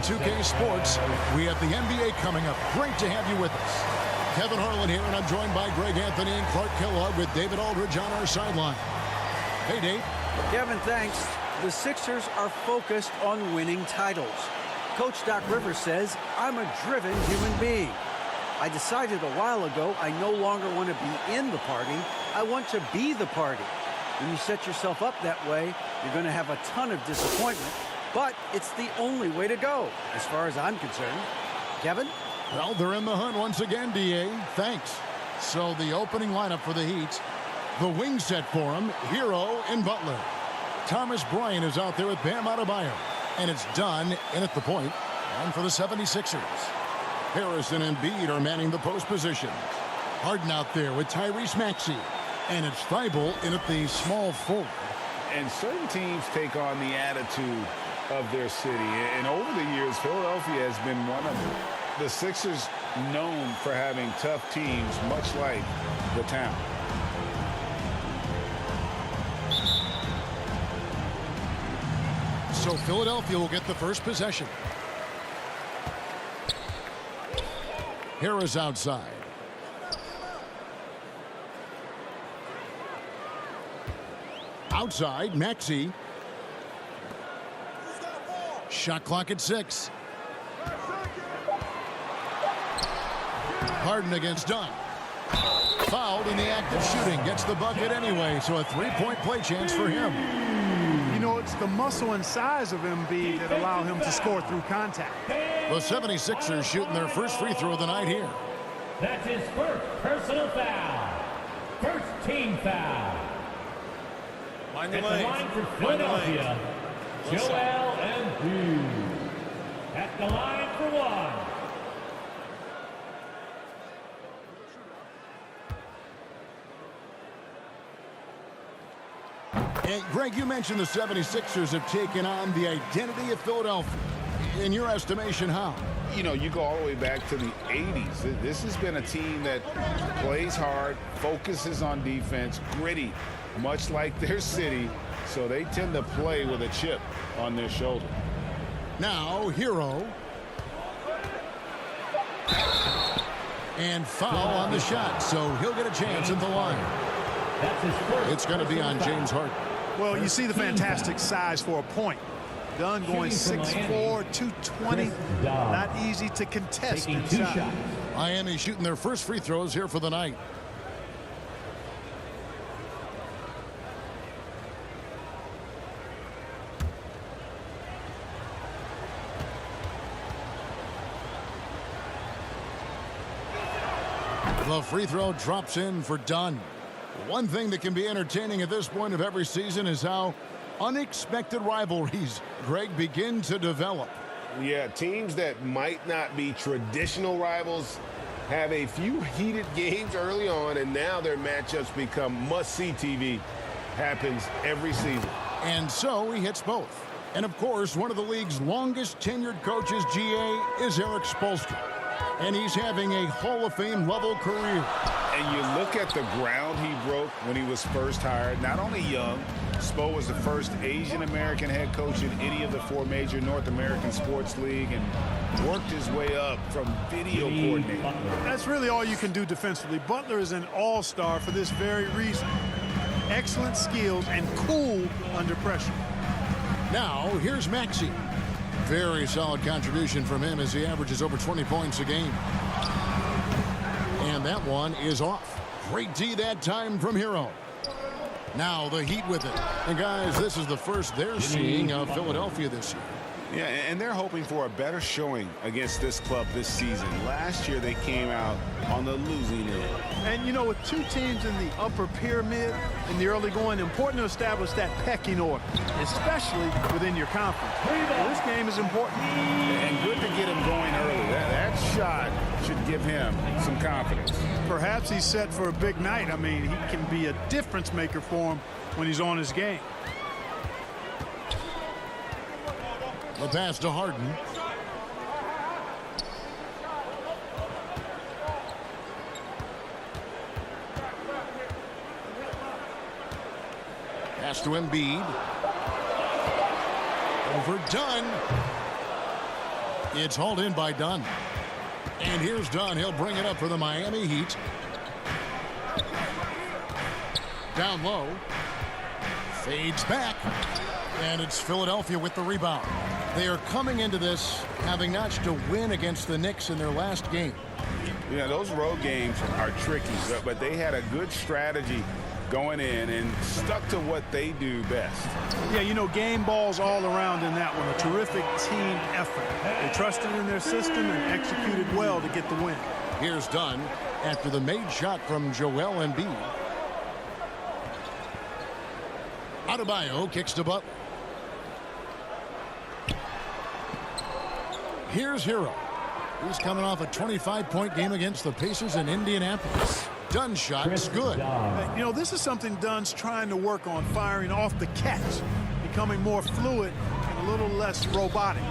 2K Sports. We have the NBA coming up. Great to have you with us. Kevin Harlan here, and I'm joined by Greg Anthony and Clark Kellogg with David Aldridge on our sideline. Hey, Dave. Kevin, thanks. The Sixers are focused on winning titles. Coach Doc Rivers says, I'm a driven human being. I decided a while ago I no longer want to be in the party. I want to be the party. When you set yourself up that way, you're going to have a ton of disappointment, but it's the only way to go, as far as I'm concerned. Kevin? Well, they're in the hunt once again, D.A. Thanks. So the opening lineup for the Heat, the wing set for him, Hero and Butler. Thomas Bryant is out there with Bam Adebayo. And it's done in at the point. And for the 76ers, Harrison and Embiid are manning the post position. Harden out there with Tyrese Maxey. And it's Thibault in at the small forward. And certain teams take on the attitude of their city. And over the years, Philadelphia has been one of them. The Sixers known for having tough teams, much like the town. So Philadelphia will get the first possession. Harris outside. Outside, Maxey. Shot clock at 6. Harden against Dunn. Fouled in the act of shooting. Gets the bucket anyway, so a three-point play chance for him. You know, it's the muscle and size of Embiid that allow him to score through contact. The 76ers shooting their first free throw of the night here. That's his first personal foul. First team foul. At the line for Philadelphia, Joel Embiid. At the line for one. And Greg, you mentioned the 76ers have taken on the identity of Philadelphia. In your estimation, how? You know, you go all the way back to the 80s. This has been a team that plays hard, focuses on defense, gritty, much like their city, so they tend to play with a chip on their shoulder. Now, Hero. And foul on the shot, so he'll get a chance at the line. It's going to be on James Harden. Well, you see the fantastic size for a point. Dunn going 6'4", 220. Not easy to contest inside. Miami shooting their first free throws here for the night. The free throw drops in for Dunn. One thing that can be entertaining at this point of every season is how unexpected rivalries, Greg, begin to develop. Yeah, teams that might not be traditional rivals have a few heated games early on, and now their matchups become must-see TV. Happens every season. And so he hits both. And, of course, one of the league's longest-tenured coaches, GA, is Eric Spoelstra. And he's having a Hall of Fame level career. And you look at the ground he broke when he was first hired. Not only young, Spo was the first Asian-American head coach in any of the 4 major North American sports league and worked his way up from video coordinator. That's really all you can do defensively. Butler is an all-star for this very reason. Excellent skills and cool under pressure. Now, here's Maxey. Very solid contribution from him as he averages over 20 points a game. And that one is off. Great D that time from Hero. Now the Heat with it. And guys, this is the first they're seeing of Philadelphia this year. Yeah, and they're hoping for a better showing against this club this season. Last year, they came out on the losing end. And, you know, with 2 teams in the upper pyramid in the early going, important to establish that pecking order, especially within your conference. This game is important. And good to get him going early. That shot should give him some confidence. Perhaps he's set for a big night. I mean, he can be a difference maker for him when he's on his game. The pass to Harden. Pass to Embiid. Overdone. It's hauled in by Dunn. And here's Dunn. He'll bring it up for the Miami Heat. Down low. Fades back. And it's Philadelphia with the rebound. They are coming into this having notched a win against the Knicks in their last game. Yeah, those road games are tricky, but they had a good strategy going in and stuck to what they do best. Yeah, you know, game balls all around in that one. A terrific team effort. They trusted in their system and executed well to get the win. Here's Dunn after the made shot from Joel Embiid. Adebayo kicks to Butler. Here's Hero. He's coming off a 25-point game against the Pacers in Indianapolis. Dunn's shot is good. You know, this is something Dunn's trying to work on, firing off the catch, becoming more fluid and a little less robotic.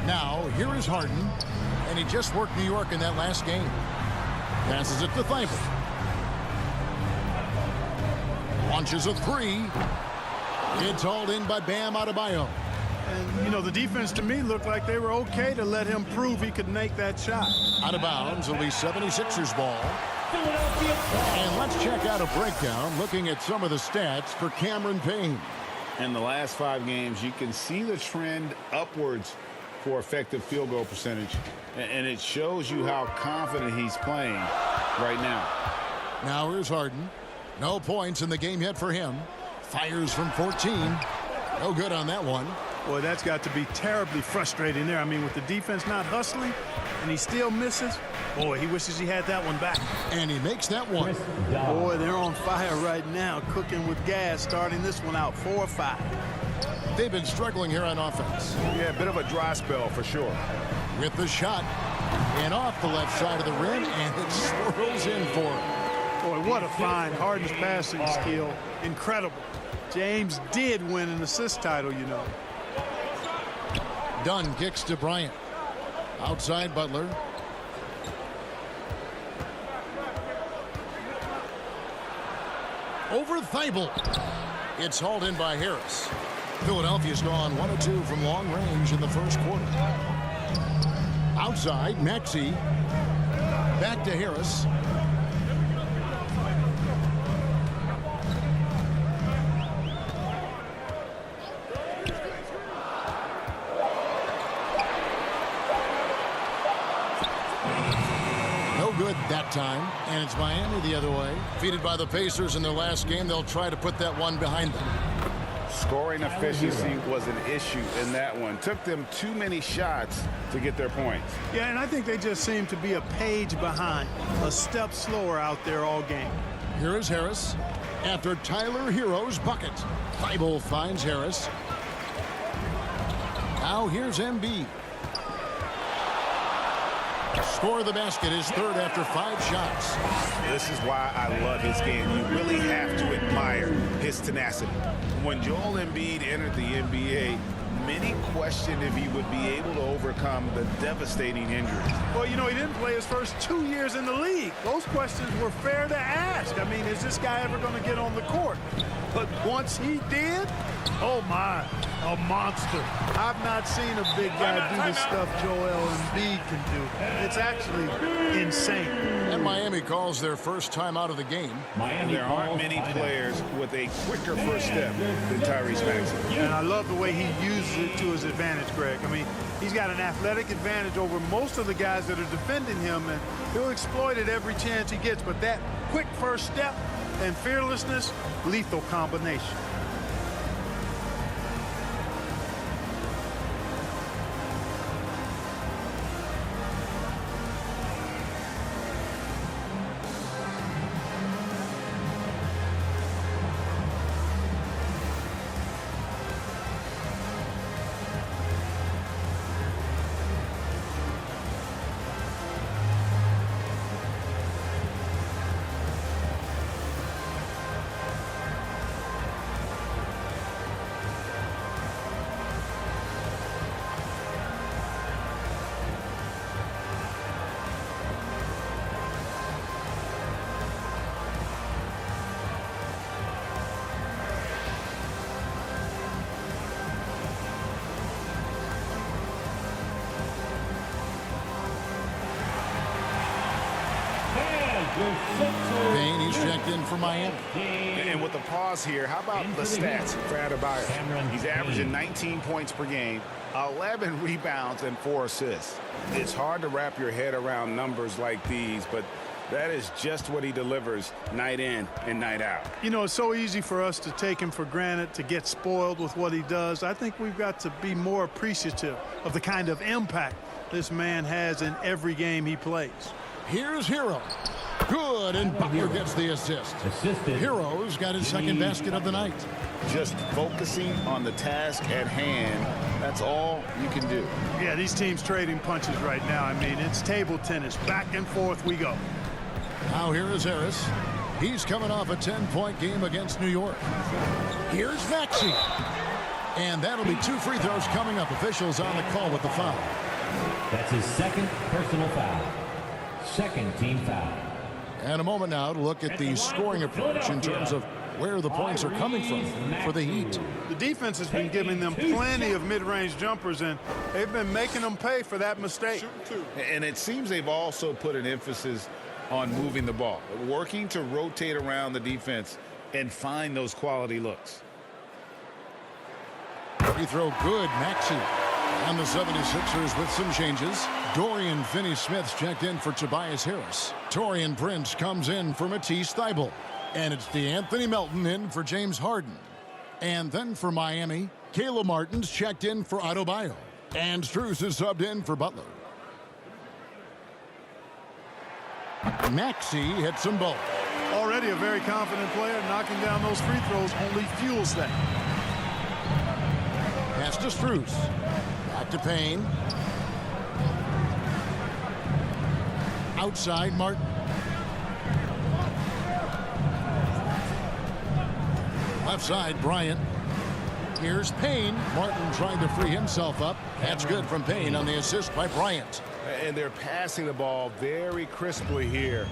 Now, here is Harden, and he just worked New York in that last game. Passes it to Thibault. Launches a three. It's hauled in by Bam Adebayo. And, you know, the defense to me looked like they were okay to let him prove he could make that shot. Out of bounds, it'll be 76ers ball. And let's check out a breakdown looking at some of the stats for Cameron Payne. In the last 5 games, you can see the trend upwards for effective field goal percentage. And it shows you how confident he's playing right now. Now here's Harden. No points in the game yet for him. Fires from 14. No good on that one. Boy, that's got to be terribly frustrating there. I mean, with the defense not hustling and he still misses, boy, he wishes he had that one back. And he makes that one. Boy, they're on fire right now, cooking with gas, starting this one out 4-5. They've been struggling here on offense. Yeah, a bit of a dry spell for sure. With the shot. And off the left side of the rim, and it swirls in for him. Boy, what a find. Harden's passing skill. Incredible. James did win an assist title, you know. Dunn kicks to Bryant. Outside Butler. Over Thibault. It's hauled in by Harris. Philadelphia's gone 1 of 2 from long range in the first quarter. Outside, Maxey. Back to Harris. Good that time, and it's Miami the other way. Defeated by the Pacers in their last game, they'll try to put that one behind them. Scoring efficiency was an issue in that one. Took them too many shots to get their points. Yeah, and I think they just seem to be a page behind, a step slower out there all game. Here is Harris after Tyler Hero's bucket. Thibault finds Harris. Now here's Embiid. Score of the basket, his third after 5 shots. This is why I love his game. You really have to admire his tenacity. When Joel Embiid entered the NBA, many questioned if he would be able to overcome the devastating injuries. Well, you know, he didn't play his first 2 years in the league. Those questions were fair to ask. I mean, is this guy ever going to get on the court? But once he did, oh my, a monster. I've not seen a big guy do the stuff Joel Embiid can do. It's actually insane. And Miami calls their first time out of the game. There aren't many players with a quicker first step than Tyrese Maxey. And I love the way he uses it to his advantage, Greg. I mean, he's got an athletic advantage over most of the guys that are defending him, and he'll exploit it every chance he gets. But that quick first step and fearlessness, lethal combination. Payne, he's checked in for Miami. And with the pause here, how about the stats for Adebayo? He's averaging 19 points per game, 11 rebounds, and 4 assists. It's hard to wrap your head around numbers like these, but that is just what he delivers night in and night out. You know, it's so easy for us to take him for granted, to get spoiled with what he does. I think we've got to be more appreciative of the kind of impact this man has in every game he plays. Here's Hero. Good, and Butler gets the assist. Hero's got his second basket of the night. Just focusing on the task at hand, that's all you can do. Yeah, these teams trading punches right now. I mean, it's table tennis. Back and forth we go. Now here is Harris. He's coming off a 10-point game against New York. Here's Maxey. And that'll be 2 free throws coming up. Officials on the call with the foul. That's his second personal foul. Second team foul. And a moment now to look at the scoring approach in terms of where the points are coming from for the Heat. The defense has been giving them plenty of mid-range jumpers, and they've been making them pay for that mistake. And it seems they've also put an emphasis on moving the ball, working to rotate around the defense and find those quality looks. Free throw good, Maxey. And the 76ers with some changes. Dorian Finney-Smith's checked in for Tobias Harris. Taurean Prince comes in for Matisse Thybulle. And it's DeAnthony Melton in for James Harden. And then for Miami, Caleb Martin's checked in for Adebayo. And Strus is subbed in for Butler. Maxey hits them both. Already a very confident player. Knocking down those free throws only fuels that. Pass to Strus. Back to Payne. Outside Martin. Left side Bryant. Here's Payne. Martin trying to free himself up. That's good from Payne on the assist by Bryant. And they're passing the ball very crisply here.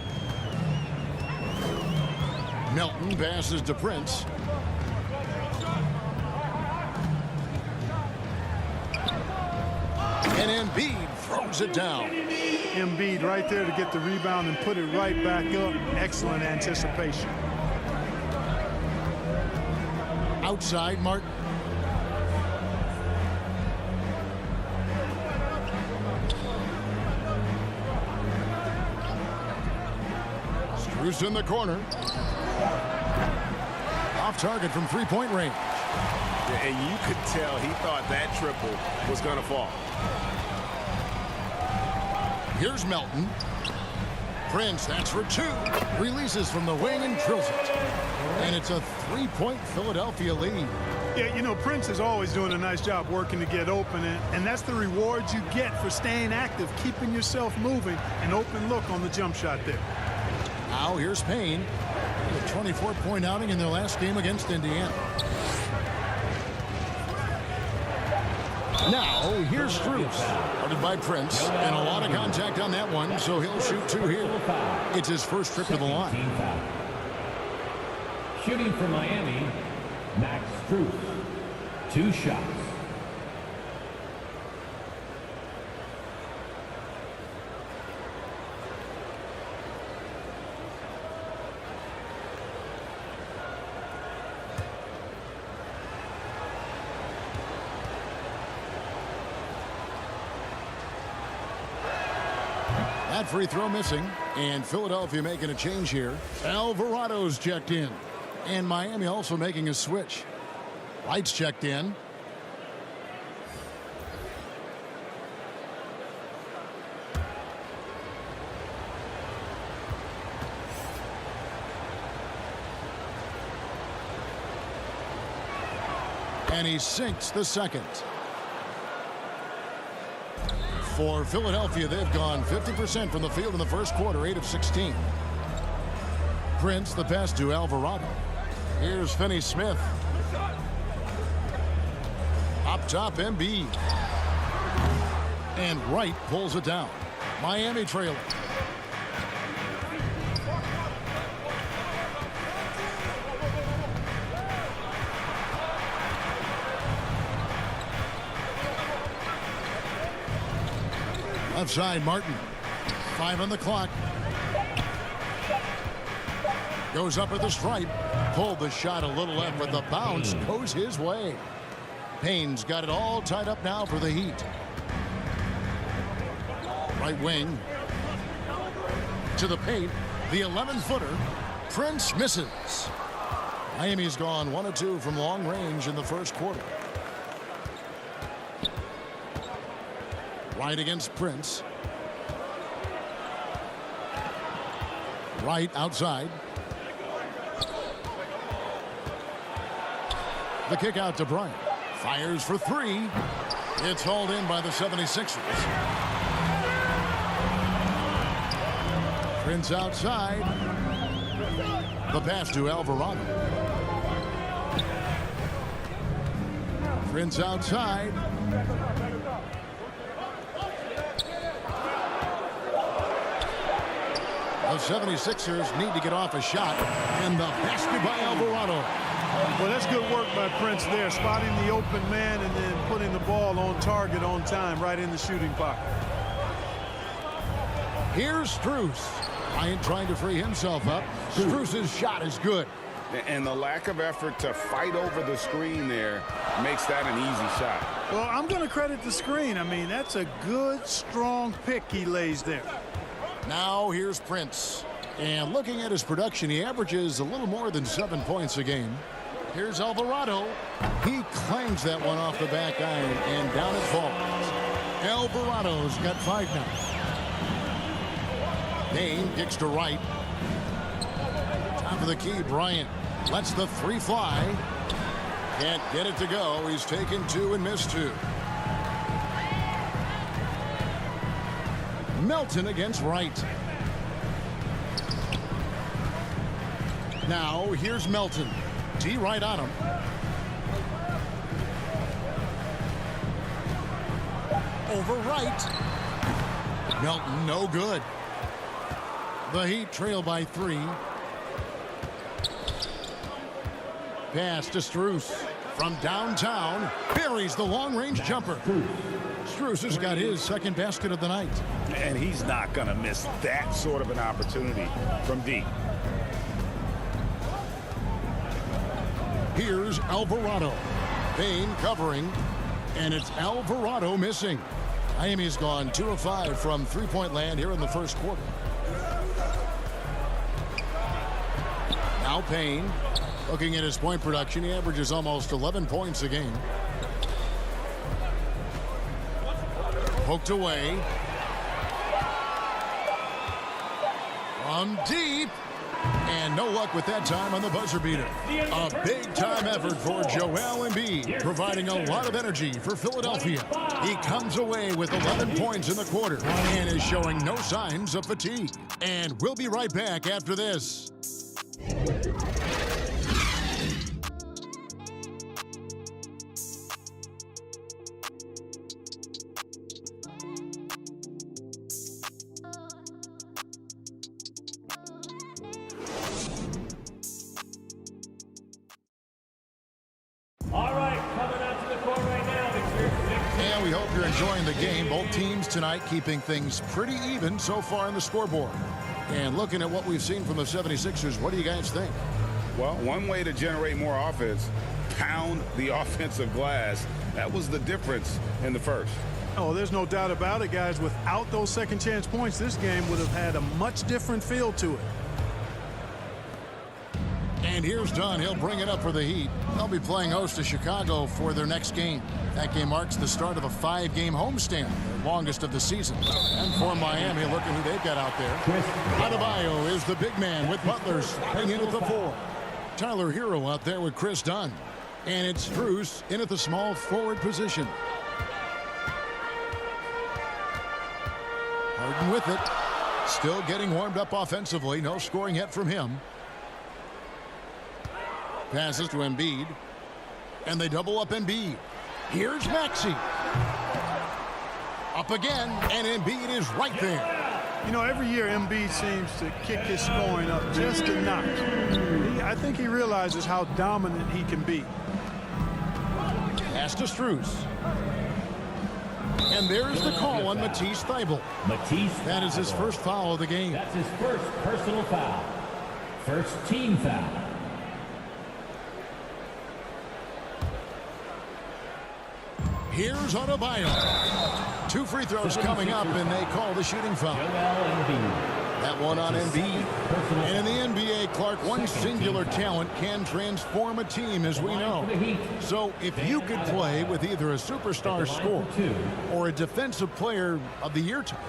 Melton passes to Prince. And Embiid throws it down. Embiid right there to get the rebound and put it right back up. Excellent anticipation. Outside Martin. Strus in the corner. Off target from three-point range. And you could tell he thought that triple was going to fall. Here's Melton. Prince, that's for 2. Releases from the wing and drills it. And it's a 3-point Philadelphia lead. Yeah, you know, Prince is always doing a nice job working to get open, and that's the reward you get for staying active, keeping yourself moving, an open look on the jump shot there. Now here's Payne. A 24-point outing in their last game against Indiana. Now here's Strus. Guarded by Prince. And a lot of contact on that one, so he'll shoot 2 here. It's his first trip to the line. Shooting for Miami, Max Strus. 2 shots. That free throw missing, and Philadelphia making a change here. Alvarado's checked in, and Miami also making a switch. White's checked in. And he sinks the second. For Philadelphia, they've gone 50% from the field in the first quarter, 8 of 16. Prince, the pass to Alvarado. Here's Finney-Smith. Up top, Embiid. And Wright pulls it down. Miami trailing. Left side, Martin. 5 on the clock. Goes up at the stripe. Pulled the shot a little left, but the bounce goes his way. Payne's got it all tied up now for the Heat. Right wing. To the paint. The 11-footer. Prince misses. Miami's gone 1 of 2 from long range in the first quarter. Right against Prince. Right outside. The kick out to Bryant. Fires for 3. It's hauled in by the 76ers. Prince outside. The pass to Alvarado. Prince outside. The 76ers need to get off a shot. And the basket by Alvarado. Well, that's good work by Prince there, spotting the open man and then putting the ball on target on time right in the shooting pocket. Here's Strus. Bryant trying to free himself up. Strus's shot is good. And the lack of effort to fight over the screen there makes that an easy shot. Well, I'm going to credit the screen. I mean, that's a good, strong pick he lays there. Now here's Prince. And looking at his production, he averages a little more than 7 points a game. Here's Alvarado. He clangs that one off the back iron, and down it falls. Alvarado's got 5 now. Payne kicks to right. Top of the key, Bryant lets the 3 fly. Can't get it to go. He's taken 2 and missed 2. Melton against Wright. Now here's Melton. D right on him. Over Wright. Melton no good. The Heat trail by 3. Pass to Strus from downtown. Buries the long-range jumper. Strus has got his second basket of the night. And he's not going to miss that sort of an opportunity from deep. Here's Alvarado. Payne covering. And it's Alvarado missing. Miami's gone 2 of 5 from three-point land here in the first quarter. Now Payne. Looking at his point production, he averages almost 11 points a game. Poked away. From deep. And no luck with that time on the buzzer beater. A big-time effort for Joel Embiid, providing a lot of energy for Philadelphia. He comes away with 11 points in the quarter and is showing no signs of fatigue. And we'll be right back after this. Enjoying the game. Both teams tonight keeping things pretty even so far on the scoreboard. And looking at what we've seen from the 76ers, what do you guys think? Well, one way to generate more offense, pound the offensive glass. That was the difference in the first. Oh, there's no doubt about it, guys. Without those second chance points, this game would have had a much different feel to it. And here's Dunn. He'll bring it up for the Heat. They'll be playing host to Chicago for their next game. That game marks the start of a 5-game homestand, the longest of the season. And for Miami, look at who they've got out there. Adebayo is the big man with Butler stepping in at the 4. Tyler Hero out there with Chris Dunn. And it's Strus in at the small forward position. Harden with it. Still getting warmed up offensively. No scoring yet from him. Passes to Embiid. And they double up Embiid. Here's Maxey. Up again, and Embiid is right there. You know, every year Embiid seems to kick his scoring up just a notch. I think he realizes how dominant he can be. Pass to Strus. And there's the call on Matisse Thybulle. That is his first foul of the game. That's his first personal foul. First team foul. Here's Adebayo. 2 free throws coming up, and they call the shooting foul. That one on Embiid. And in the NBA, Clark, one singular talent can transform a team, as we know. So if you could play with either a superstar scorer or a defensive player of the year type,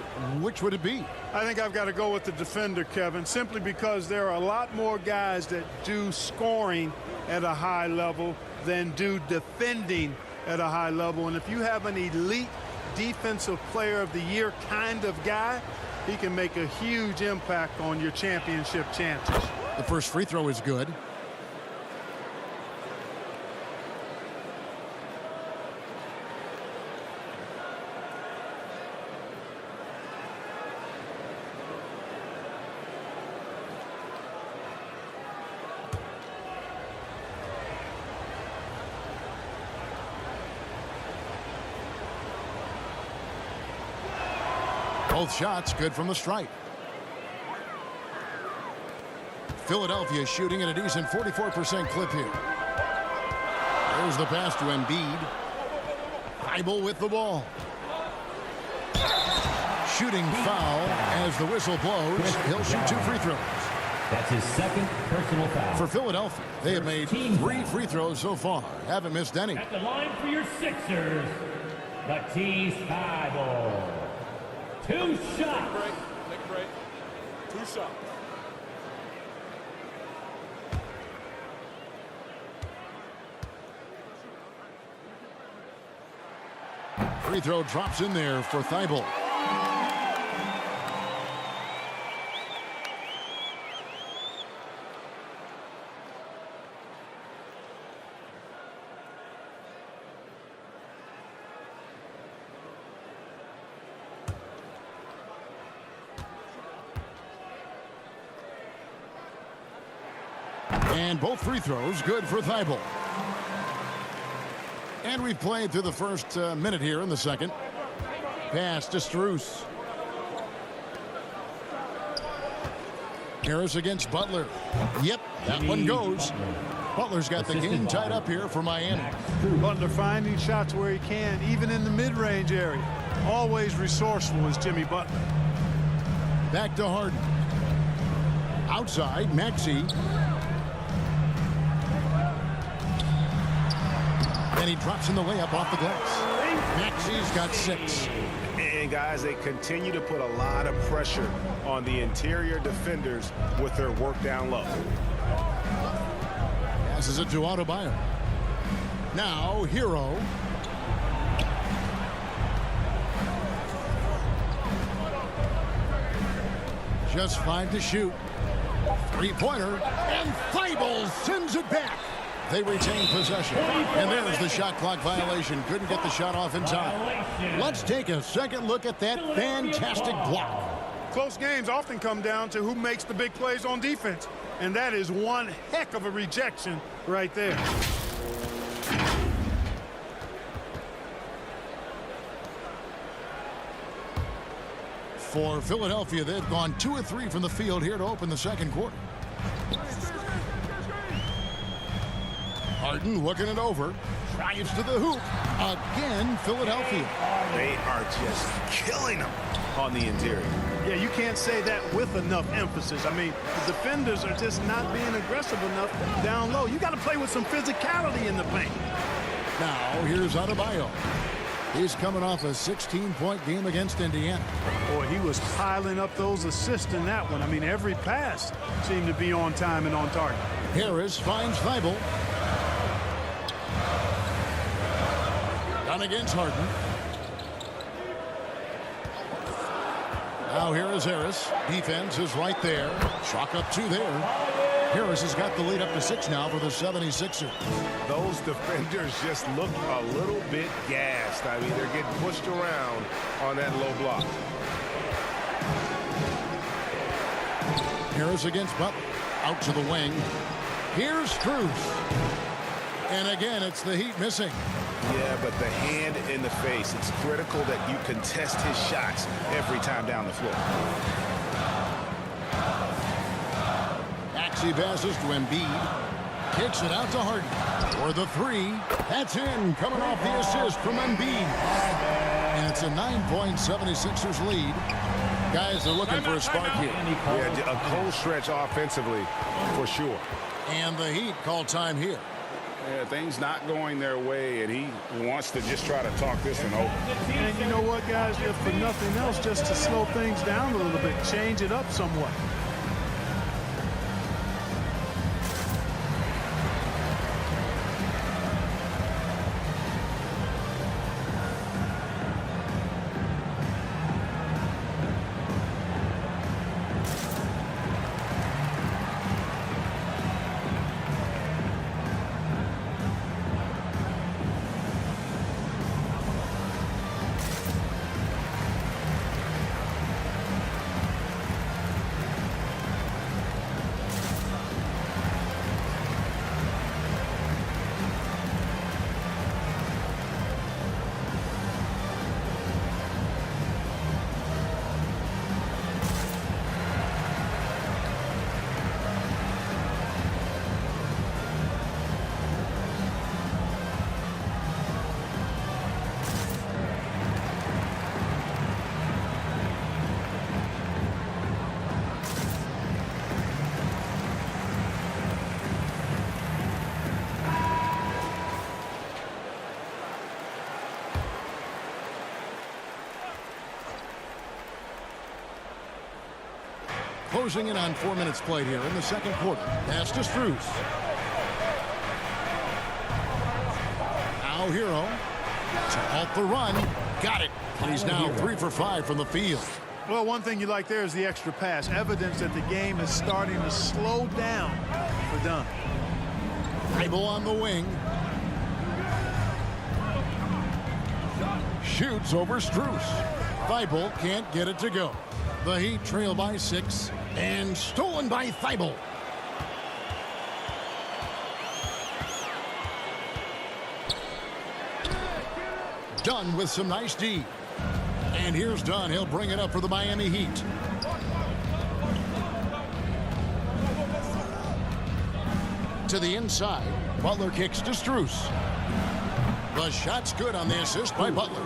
which would it be? I think I've got to go with the defender, Kevin, simply because there are a lot more guys that do scoring at a high level than do defending at a high level. And if you have an elite defensive player of the year kind of guy, he can make a huge impact on your championship chances. The first free throw is good. Both shots good from the stripe. Philadelphia shooting at a decent 44% clip here. There's the pass to Embiid. Thibault with the ball. Shooting foul as the whistle blows. He'll shoot 2 free throws. That's his second personal foul. For Philadelphia, they have made 3 free throws so far. Haven't missed any. At the line for your Sixers, Matisse Thibault. 2 shots. Make a break. 2 shots. Free throw drops in there for Thibault. And both free throws good for Thibault. And we've played through the first minute here in the second. Pass to Strus. Harris against Butler. Yep, that one goes. Butler's got the game tied up here for Miami. Butler finding shots where he can, even in the mid-range area. Always resourceful is Jimmy Butler. Back to Harden. Outside, Maxey. And he drops in the layup off the glass. Maxey's got 6. And guys, they continue to put a lot of pressure on the interior defenders with their work down low. Passes it to Adebayo. Now, Hero. Just 5 to shoot. 3-pointer. And Thibault sends it back. They retain possession. And there's the shot clock violation. Couldn't get the shot off in time. Let's take a second look at that fantastic block. Close games often come down to who makes the big plays on defense. And that is one heck of a rejection right there. For Philadelphia, they've gone 2 of 3 from the field here to open the second quarter. Harden looking it over. Drives to the hoop. Again, Philadelphia. They are just killing them on the interior. Yeah, you can't say that with enough emphasis. I mean, the defenders are just not being aggressive enough down low. You got to play with some physicality in the paint. Now, here's Adebayo. He's coming off a 16-point game against Indiana. Boy, he was piling up those assists in that one. I mean, every pass seemed to be on time and on target. Harris finds Thibault. Done against Harden. Now here is Harris. Defense is right there. Chalk up 2 there. Harris has got the lead up to 6 now for the 76ers. Those defenders just look a little bit gassed. I mean, they're getting pushed around on that low block. Harris against Butler. Out to the wing. Here's Strus. And again, it's the Heat missing. Yeah, but the hand in the face. It's critical that you contest his shots every time down the floor. Maxey passes to Embiid. Kicks it out to Harden. For the three. That's in. Coming off the assist from Embiid. And it's a 9-point 76ers lead. Guys are looking for a spark here. Yeah, a cold stretch offensively for sure. And the Heat call time here. Yeah, things not going their way, and he wants to just try to talk this one over. And you know what, guys? If for nothing else, just to slow things down a little bit, change it up somewhat. Closing in on 4 minutes played here in the second quarter. Pass to Strus. Now Hero. To halt the run. Got it. He's now 3 for 5 from the field. Well, one thing you like there is the extra pass. Evidence that the game is starting to slow down for Dunn. Thibault on the wing. Shoots over Strus. Thibault can't get it to go. The Heat trail by 6 and stolen by Thibault. Dunn with some nice D. And here's Dunn. He'll bring it up for the Miami Heat. To the inside. Butler kicks to Strus. The shot's good on the assist by Butler.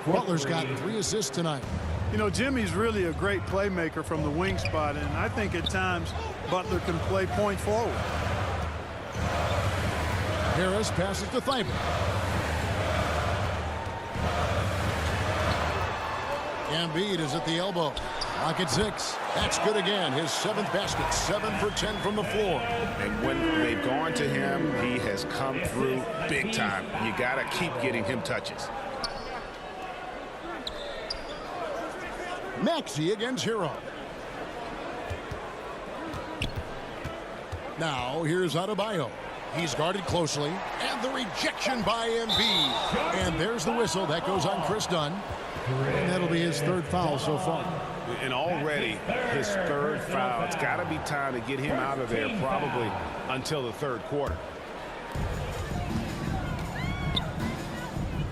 Butler's got 3 assists tonight. You know, Jimmy's really a great playmaker from the wing spot, and I think at times Butler can play point forward. Harris passes to Thibault. Embiid is at the elbow. Clock at 6. That's good again. His 7th basket. 7 for 10 from the floor. And when they've gone to him, he has come through big time. You got to keep getting him touches. Maxey against Hero. Now here's Adebayo. He's guarded closely. And the rejection by Embiid. And there's the whistle. That goes on Chris Dunn. And that'll be his 3rd foul so far. And already his 3rd foul. It's got to be time to get him out of there probably until the 3rd quarter.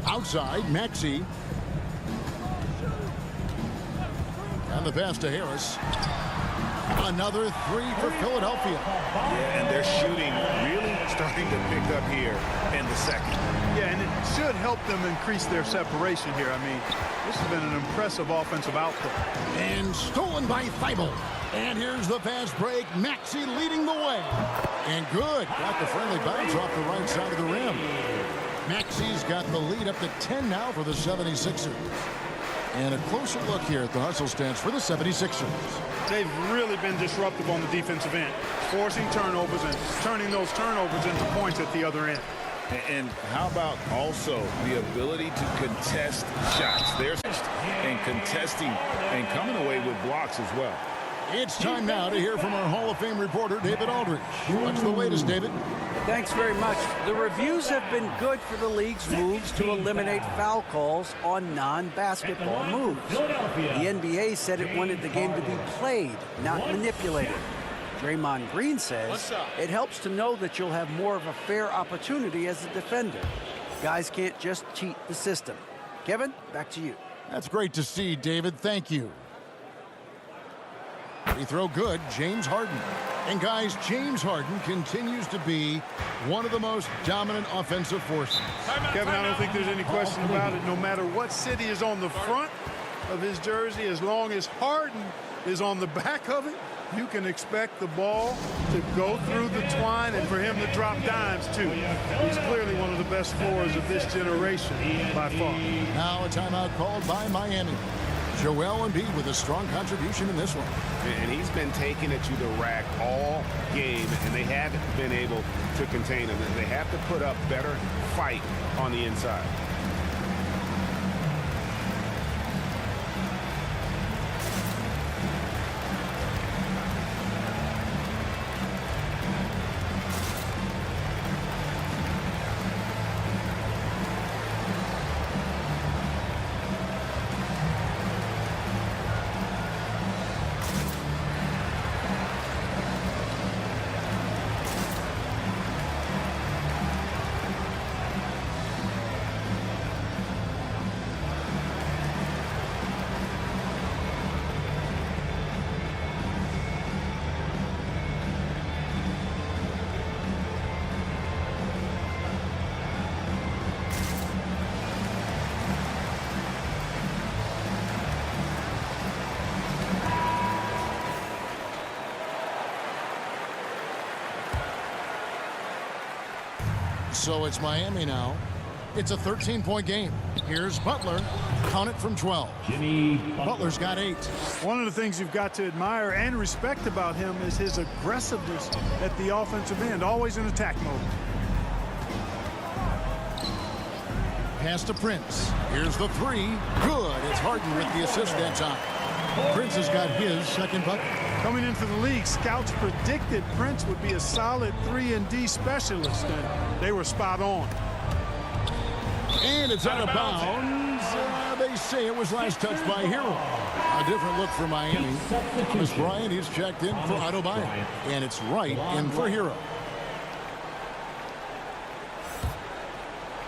Outside, Maxey. And the pass to Harris. Another 3 for Philadelphia. Yeah, and they're shooting really starting to pick up here in the second. Yeah, and it should help them increase their separation here. I mean, this has been an impressive offensive output. And stolen by Thibault. And here's the fast break. Maxey leading the way. And good. Got the friendly bounce off the right side of the rim. Maxey's got the lead up to 10 now for the 76ers. And a closer look here at the hustle stance for the 76ers. They've really been disruptive on the defensive end, forcing turnovers and turning those turnovers into points at the other end. And how about also the ability to contest shots? There's and contesting and coming away with blocks as well. It's time now to hear from our Hall of Fame reporter, David Aldridge. What's the latest, David? Thanks very much. The reviews have been good for the league's moves to eliminate foul calls on non-basketball moves. The NBA said it wanted the game to be played, not manipulated. Draymond Green says it helps to know that you'll have more of a fair opportunity as a defender. Guys can't just cheat the system. Kevin, back to you. That's great to see, David. Thank you. Free throw good, James Harden. And guys, James Harden continues to be one of the most dominant offensive forces. Kevin, I don't think there's any question about it. No matter what city is on the front of his jersey, as long as Harden is on the back of it, you can expect the ball to go through the twine and for him to drop dimes, too. He's clearly one of the best scorers of this generation by far. Now a timeout called by Miami. Joel Embiid with a strong contribution in this one. And he's been taking it to the rack all game, and they haven't been able to contain him. They have to put up better fight on the inside. So it's Miami now. It's a 13-point game. Here's Butler. Count it from 12. Jimmy Butler's got 8. One of the things you've got to admire and respect about him is his aggressiveness at the offensive end, always in attack mode. Pass to Prince. Here's the 3. Good. It's Harden with the assist that time. Prince has got his second bucket. Coming into the league, scouts predicted Prince would be a solid 3-and-D specialist, and they were spot on. And it's out of bounds. They say it was last touched by Hero. A different look for Miami. Thomas Bryant is checked in for Adebayo. And it's right in for Hero.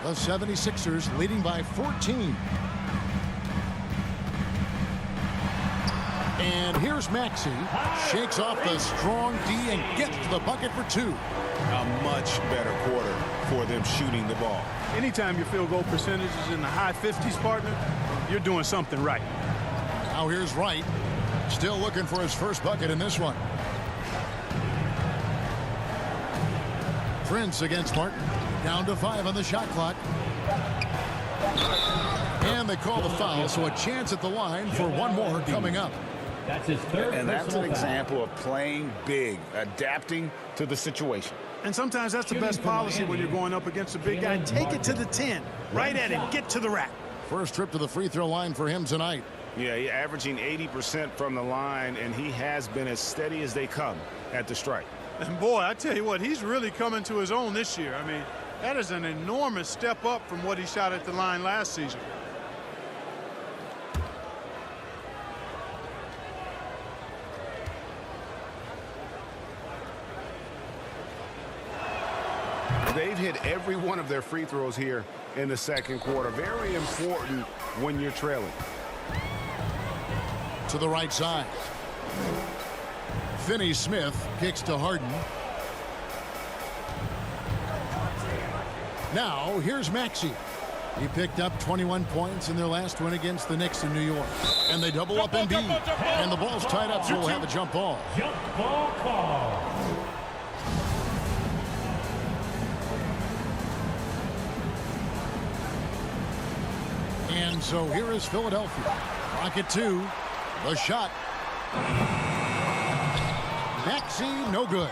The 76ers leading by 14. And here's Maxey. Shakes off the strong D and gets to the bucket for 2. A much better quarter for them shooting the ball. Anytime your field goal percentage is in the high 50s, partner, you're doing something right. Now here's Wright. Still looking for his first bucket in this one. Prince against Martin. Down to 5 on the shot clock. And they call the foul, so a chance at the line for one more coming up. That's his third. And that's an personal example of playing big, adapting to the situation. And sometimes that's the best policy when you're going up against a big guy. Take it to the 10, right at him, get to the rack. First trip to the free throw line for him tonight. Yeah, he's averaging 80% from the line, and he has been as steady as they come at the strike. And boy, I tell you what, he's really coming to his own this year. I mean, that is an enormous step up from what he shot at the line last season. They've hit every one of their free throws here in the second quarter. Very important when you're trailing. To the right side. Finney-Smith kicks to Harden. Now here's Maxey. He picked up 21 points in their last win against the Knicks in New York. And they double up Embiid. And the ball's tied up, so we'll have a jump ball. Jump ball call. And so here is Philadelphia. Rocket 2. The shot. Maxey, no good.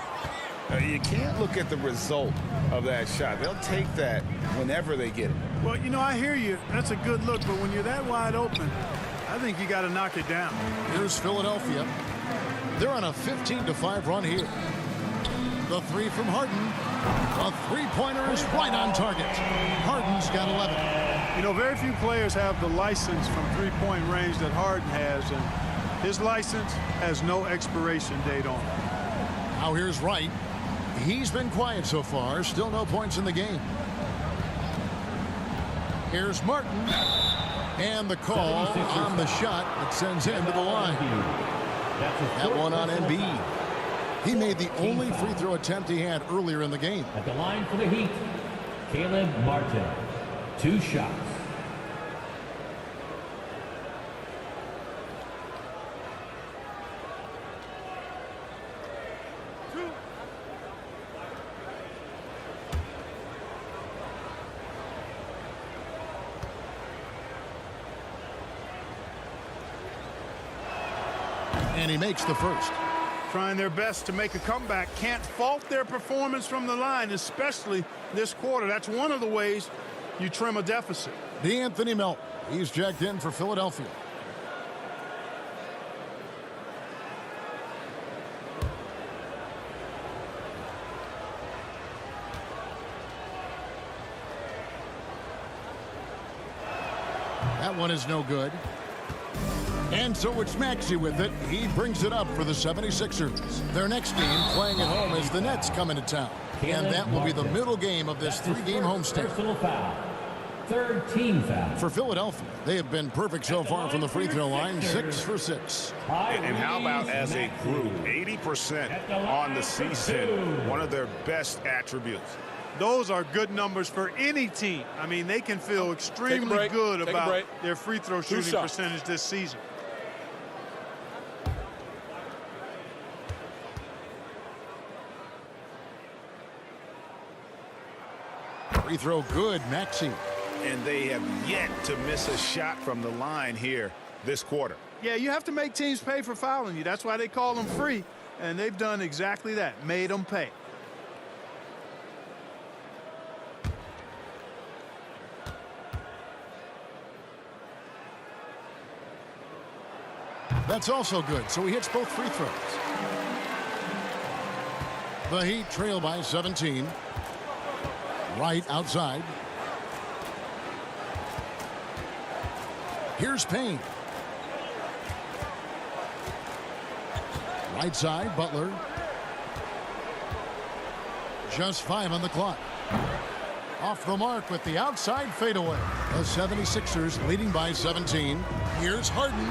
You can't look at the result of that shot. They'll take that whenever they get it. Well, you know, I hear you. That's a good look, but when you're that wide open, I think you got to knock it down. Here's Philadelphia. They're on a 15-5 run here. The 3 from Harden. A three-pointer is right on target. Harden's got 11. You know, very few players have the license from three-point range that Harden has, and his license has no expiration date on it. Now here's Wright. He's been quiet so far. Still no points in the game. Here's Martin. And the call on the shot that sends him to the line. That one on Embiid. He made the only free throw attempt he had earlier in the game. At the line for the Heat, Caleb Martin. 2 shots. And he makes the first. Trying their best to make a comeback. Can't fault their performance from the line, especially this quarter. That's one of the ways you trim a deficit. D'Anthony Melton. He's checked in for Philadelphia. That one is no good. And so it's Maxey with it. He brings it up for the 76ers. Their next game playing at home as the Nets come into town. And that will be the middle game of this 3-game homestand. Personal foul. 3rd team foul. For Philadelphia, they have been perfect so far from the free throw line, 6 for 6. And how about as a group, 80% on the season, one of their best attributes. Those are good numbers for any team. I mean, they can feel extremely good about their free throw shooting percentage this season. Free throw good, Maxey. And they have yet to miss a shot from the line here this quarter. Yeah, you have to make teams pay for fouling you. That's why they call them free. And they've done exactly that, made them pay. That's also good, so he hits both free throws. The Heat trail by 17. Right outside. Here's Payne. Right side, Butler. Just 5 on the clock. Off the mark with the outside fadeaway. The 76ers leading by 17. Here's Harden.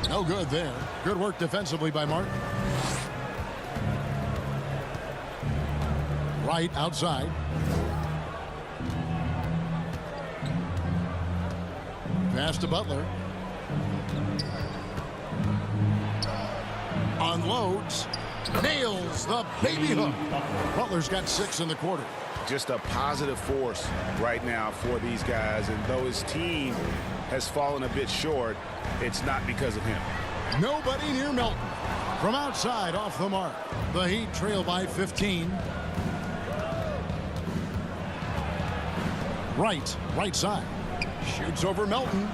No good there. Good work defensively by Martin. Right outside. Pass to Butler. Unloads. Nails the baby hook. Butler's got 6 in the quarter. Just a positive force right now for these guys. And though his team has fallen a bit short, it's not because of him. Nobody near Melton. From outside, off the mark. The Heat trail by 15. Right side. Shoots over Melton.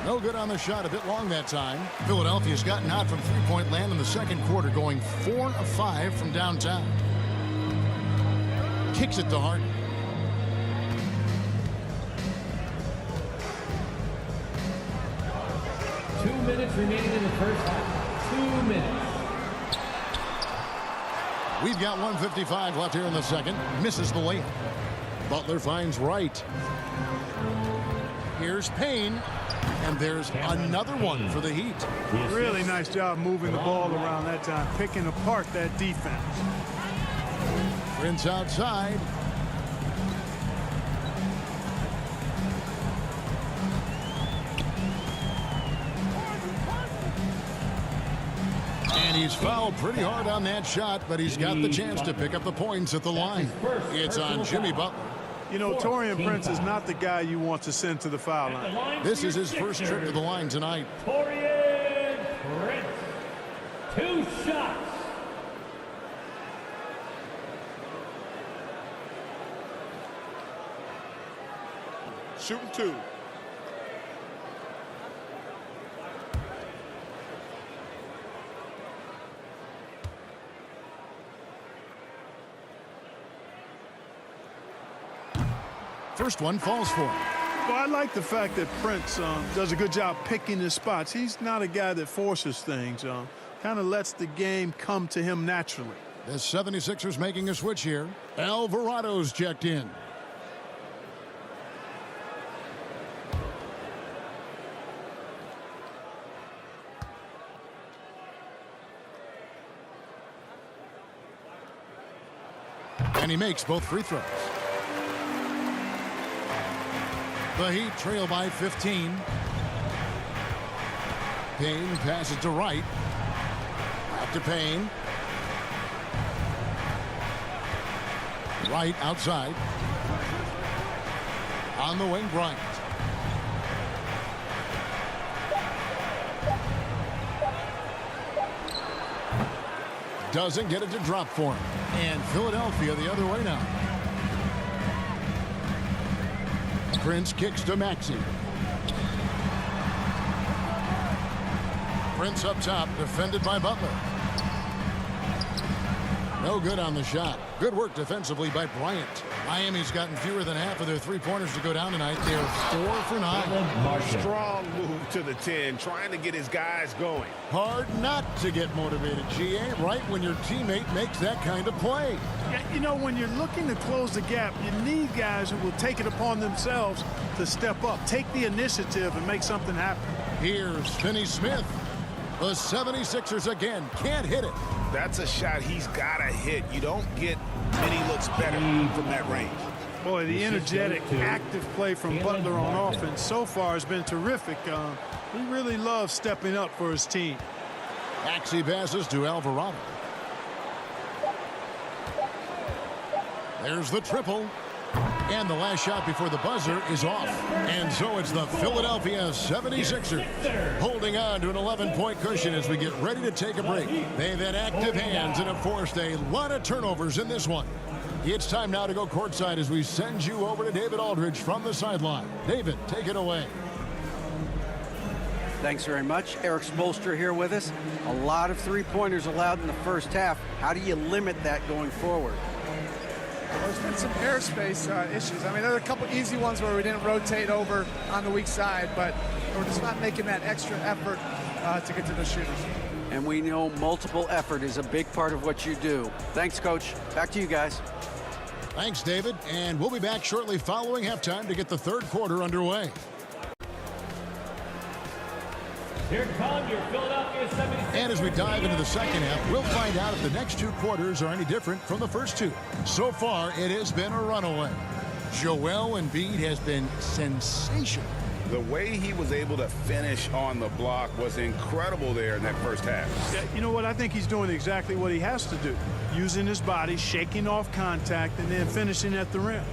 No good on the shot, a bit long that time. Philadelphia's gotten out from three-point land in the second quarter, going 4 of 5 from downtown. Kicks it to Harden. Minutes remaining in the first half. 2 minutes. We've got 1:55 left here in the second. Misses the layup. Butler finds Wright. Here's Payne. And there's another one for the Heat. Really nice job moving the ball around that time, picking apart that defense. Prince outside. And he's fouled pretty hard on that shot, but he's got the chance to pick up the points at the line. It's on Jimmy Butler. You know, Taurean Prince is not the guy you want to send to the foul line. This is his first trip to the line tonight. Taurean Prince. 2 shots. Shooting 2. First one falls for him. Well, I like the fact that Prince does a good job picking his spots. He's not a guy that forces things. Kind of lets the game come to him naturally. The 76ers making a switch here. Alvarado's checked in. And he makes both free throws. The Heat trail by 15. Payne passes to Wright. Back to Payne. Wright outside. On the wing, Bryant. Doesn't get it to drop for him. And Philadelphia the other way now. Prince kicks to Maxey. Prince up top, defended by Butler. No good on the shot. Good work defensively by Bryant. Miami's gotten fewer than half of their three-pointers to go down tonight. They're 4 for 9. Strong move to the 10, trying to get his guys going. Hard not to get motivated, GA, right when your teammate makes that kind of play. Yeah, you know, when you're looking to close the gap, you need guys who will take it upon themselves to step up, take the initiative, and make something happen. Here's Finney-Smith. The 76ers again can't hit it. That's a shot he's got to hit. You don't get many looks better from that range. Boy, the energetic, active play from Butler on offense so far has been terrific. He really loves stepping up for his team. Maxey passes to Alvarado. There's the triple. And the last shot before the buzzer is off. And so it's the Philadelphia 76ers holding on to an 11-point cushion as we get ready to take a break. They've had active hands and have forced a lot of turnovers in this one. It's time now to go courtside as we send you over to David Aldridge from the sideline. David, take it away. Thanks very much. Eric Spoelstra here with us. A lot of three-pointers allowed in the first half. How do you limit that going forward? Well, there's been some airspace issues. I mean, there are a couple easy ones where we didn't rotate over on the weak side, but we're just not making that extra effort to get to the shooters. And we know multiple effort is a big part of what you do. Thanks, Coach. Back to you guys. Thanks, David. And we'll be back shortly following halftime to get the third quarter underway. Here come your Philadelphia 76ers. And as we dive into the second half, we'll find out if the next two quarters are any different from the first two. So far, it has been a runaway. Joel Embiid has been sensational. The way he was able to finish on the block was incredible there in that first half. Yeah, you know what? I think he's doing exactly what he has to do. Using his body, shaking off contact, and then finishing at the rim.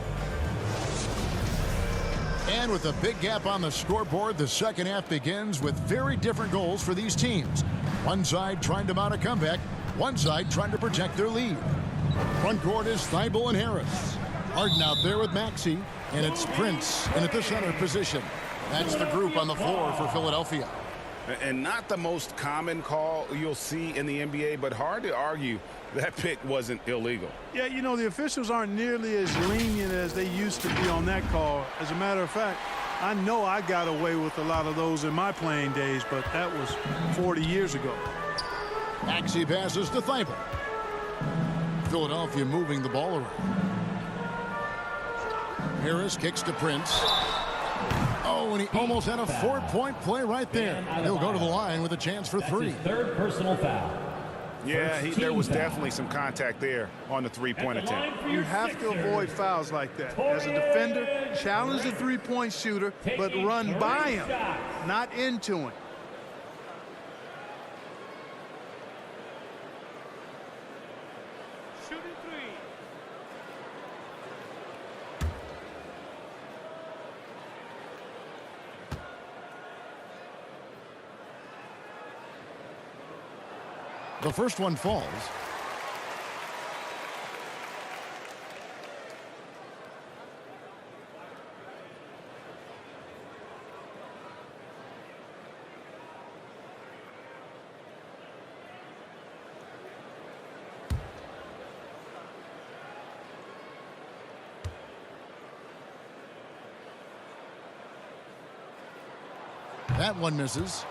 And with a big gap on the scoreboard, the second half begins with very different goals for these teams. One side trying to mount a comeback, one side trying to protect their lead. Front court is Thibault and Harris. Harden out there with Maxey, and it's Prince in at the center position. That's the group on the floor for Philadelphia. And not the most common call you'll see in the NBA, but hard to argue that pick wasn't illegal. Yeah, you know, the officials aren't nearly as lenient as they used to be on that call. As a matter of fact, I know I got away with a lot of those in my playing days, but that was 40 years ago. Maxey passes to Thibault. Philadelphia moving the ball around. Harris kicks to Prince. Oh, and he almost had a four-point play right there. He'll go to the line with a chance for three. Third personal foul. Yeah, there was definitely some contact there on the three-point attempt. You have to avoid fouls like that. As a defender, challenge the three-point shooter, but run by him, not into him. Shooting three. The first one falls. That one misses.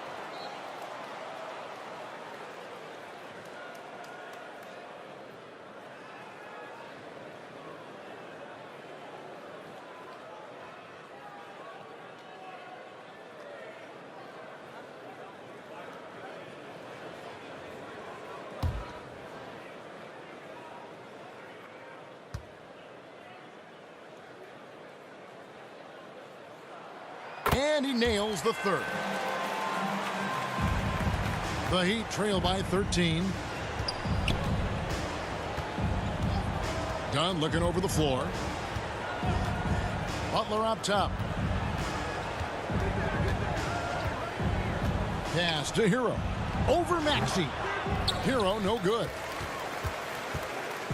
And he nails the third. The Heat trail by 13. Dunn looking over the floor. Butler up top. Pass to Hero. Over Maxey. Hero no good.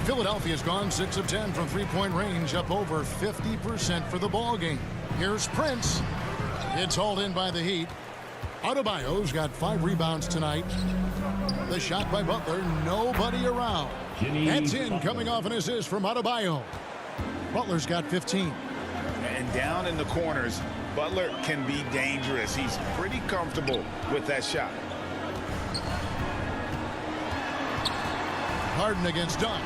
Philadelphia's gone 6 of 10 from three-point range, up over 50% for the ball game. Here's Prince. It's hauled in by the Heat. Adebayo's got 5 rebounds tonight. The shot by Butler, nobody around. That's in, coming off an assist from Adebayo. Butler's got 15. And down in the corners, Butler can be dangerous. He's pretty comfortable with that shot. Harden against Dunn.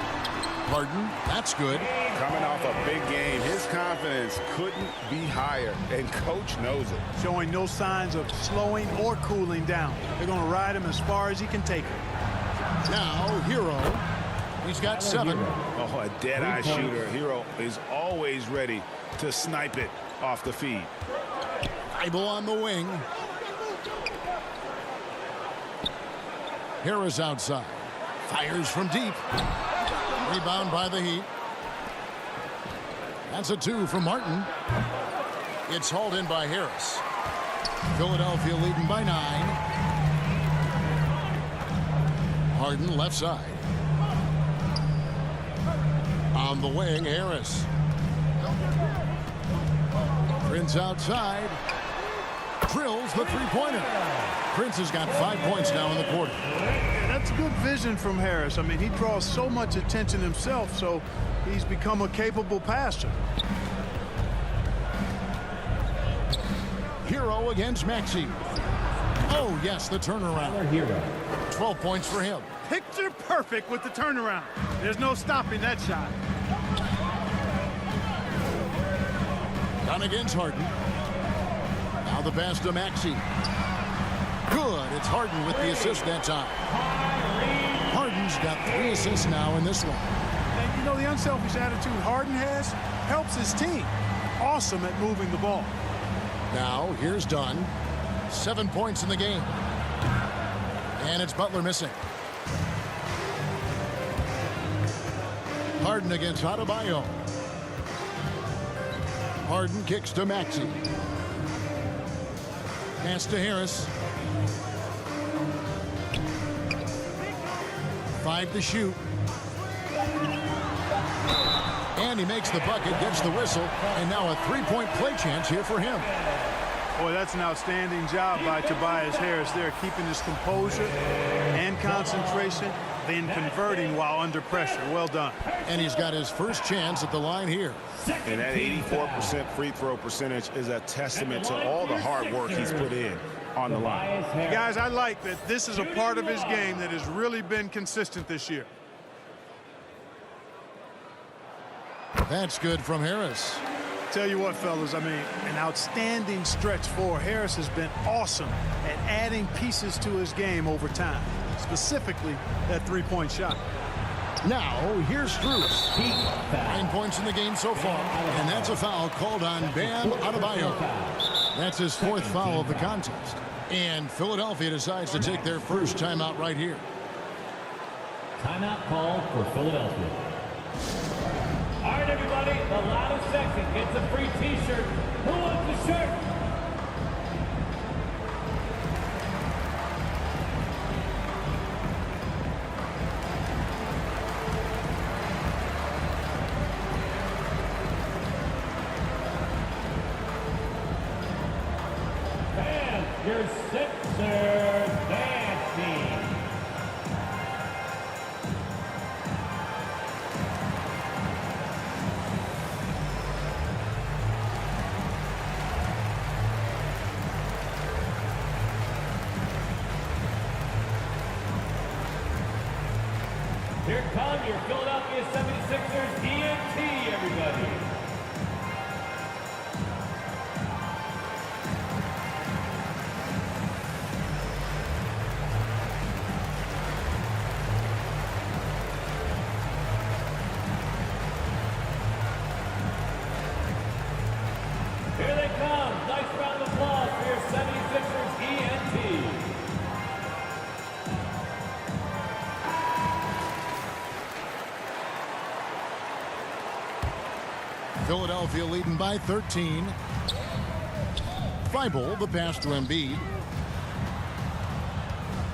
Harden, that's good. Coming off a big game, his confidence couldn't be higher, and coach knows it. Showing no signs of slowing or cooling down. They're going to ride him as far as he can take him. Now, Hero. He's got 7. Oh, a dead-eye shooter. Hero is always ready to snipe it off the feed. Bible on the wing. Harris outside. Fires from deep. Rebound by the Heat. That's a 2 from Martin. It's hauled in by Harris. Philadelphia leading by 9. Harden left side. On the wing, Harris. Prince outside. Drills the three-pointer. Prince has got 5 points now in the quarter. Yeah, that's good vision from Harris. I mean, he draws so much attention himself, so he's become a capable passer. Hero against Maxey. Oh, yes, the turnaround. Hero. 12 points for him. Picture perfect with the turnaround. There's no stopping that shot. Dunn against Harden. Now the pass to Maxey. Good. It's Harden with the assist that time. Harden's got 3 assists now in this one. And you know, the unselfish attitude Harden has helps his team. Awesome at moving the ball. Now here's Dunn. 7 points in the game. And it's Butler missing. Harden against Adebayo. Harden kicks to Maxey. Pass to Harris. 5 to shoot. And he makes the bucket, gets the whistle, and now a 3-point play chance here for him. Boy, that's an outstanding job by Tobias Harris there, keeping his composure and concentration, then converting while under pressure. Well done. And he's got his first chance at the line here. And that 84% free throw percentage is a testament to all the hard work he's put in on the line. Guys, I like that this is a part of his game that has really been consistent this year. That's good from Harris. Tell you what, fellas, I mean, an outstanding stretch for Harris has been awesome at adding pieces to his game over time, specifically that three-point shot. Now, here's Strus. 9 points in the game so far, and that's a foul called on Bam Adebayo. That's his 4th foul of the contest. And Philadelphia decides to take their first timeout right here. Timeout called for Philadelphia. All right, everybody, the loudest section gets a free T-shirt. Who wants the shirt? And your Sixers dance team. Here come your Philadelphia 76ers DNT, everybody. Here they come. Nice round of applause. Philadelphia leading by 13. Thibault, the pass to Embiid.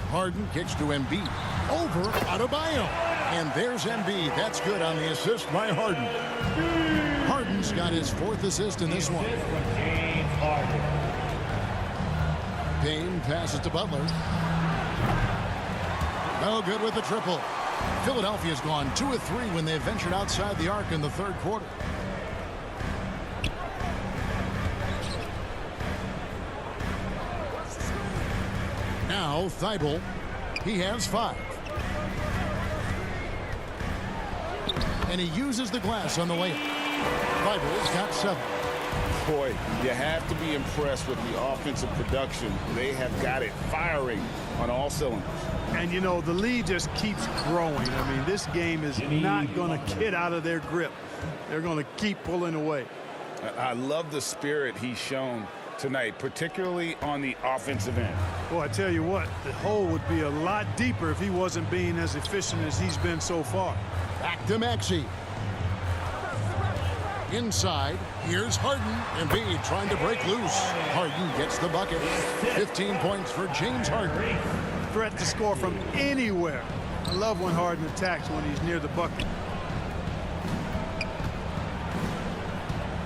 Harden kicks to Embiid. Over Adebayo. And there's Embiid. That's good on the assist by Harden. Harden's got his 4th assist in this one. Payne passes to Butler. No good with the triple. Philadelphia's gone 2 of 3 when they ventured outside the arc in the 3rd quarter. Now Thibault. He has 5. And he uses the glass on the layup. Thibault's got 7. Boy, you have to be impressed with the offensive production. They have got it firing on all cylinders. And, you know, the lead just keeps growing. I mean, this game is not going to get out of their grip. They're going to keep pulling away. I love the spirit he's shown tonight, particularly on the offensive end. Boy, I tell you what, the hole would be a lot deeper if he wasn't being as efficient as he's been so far. Back to Maxey. Inside, here's Harden. Embiid trying to break loose. Harden gets the bucket. 15 points for James Harden. Threat to score from anywhere. I love when Harden attacks when he's near the bucket.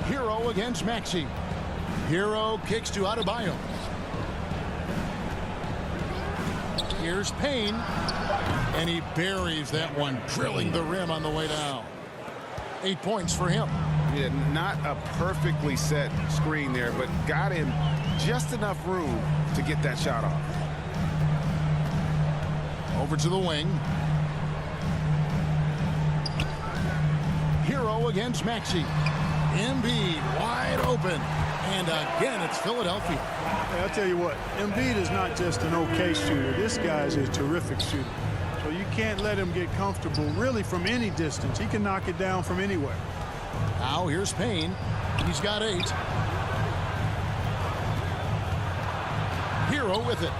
Hero against Maxey. Hero kicks to Adebayo. Here's Payne. And he buries that one, drilling the rim on the way down. 8 points for him. Yeah, not a perfectly set screen there, but got him just enough room to get that shot off. Over to the wing. Hero against Maxey. Embiid wide open. And again, it's Philadelphia. Hey, I'll tell you what, Embiid is not just an okay shooter. This guy is a terrific shooter. So you can't let him get comfortable really from any distance. He can knock it down from anywhere. Now here's Payne. He's got 8. Hero with it.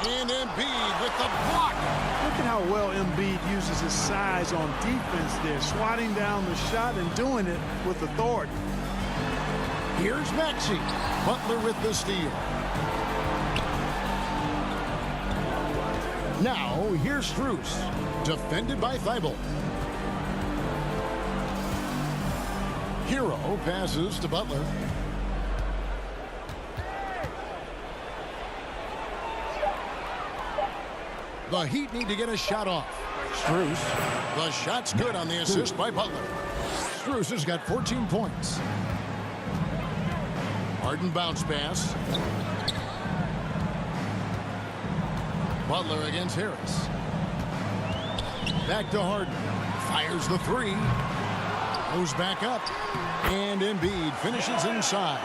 And Embiid with the block. Look at how well Embiid uses his size on defense there, swatting down the shot and doing it with authority. Here's Maxey. Butler with the steal. Now, here's Strus. Defended by Thibault. Hero passes to Butler. The Heat need to get a shot off. Strus. The shot's good on the assist by Butler. Strus has got 14 points. Harden bounce pass. Butler against Harris. Back to Harden. Fires the 3. Goes back up. And Embiid finishes inside.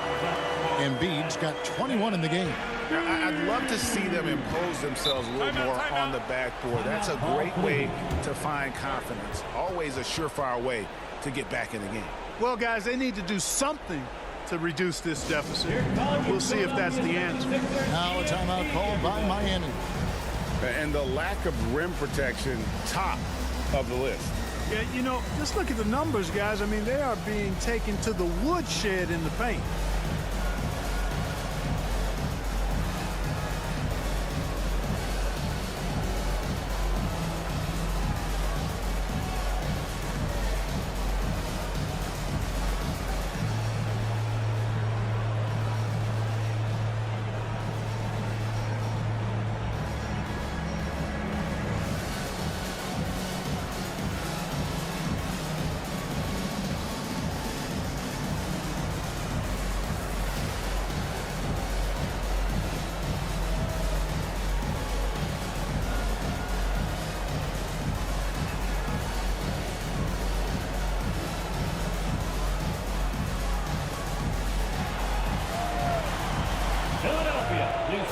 Embiid's got 21 in the game. I'd love to see them impose themselves a little more on the backboard. That's a great way to find confidence. Always a surefire way to get back in the game. Well, guys, they need to do something to reduce this deficit. We'll see if that's the answer. Now a timeout called by Miami. And the lack of rim protection, top of the list. Yeah, you know, just look at the numbers, guys. I mean, they are being taken to the woodshed in the paint.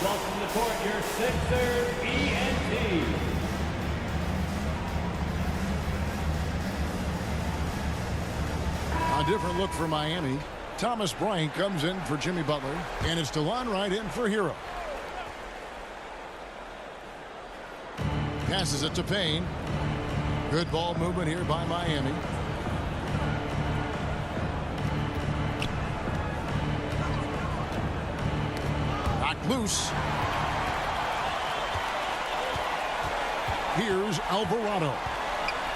Welcome to court, your Sixers ENT. A different look for Miami. Thomas Bryant comes in for Jimmy Butler, and it's DeLon Wright in for Hero. Passes it to Payne. Good ball movement here by Miami. Knocked loose. Here's Alvarado.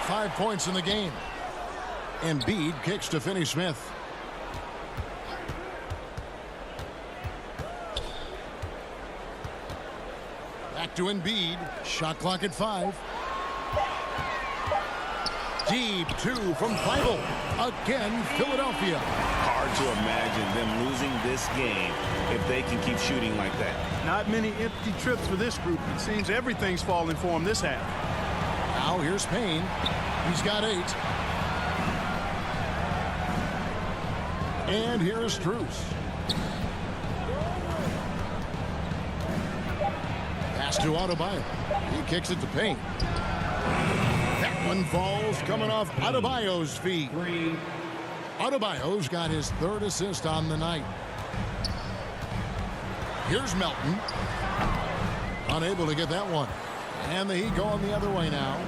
5 points in the game. Embiid kicks to Finney-Smith. Back to Embiid. Shot clock at 5. Deep 2 from Bible. Again, Philadelphia. Hard to imagine them losing this game if they can keep shooting like that. Not many empty trips for this group. It seems everything's falling for them this half. Now here's Payne. He's got 8. And here is Strus. Pass to Adebayo. He kicks it to Payne. That one falls coming off Adebayo's feet. Adebayo's got his 3rd assist on the night. Here's Melton. Unable to get that one. And the Heat going the other way now.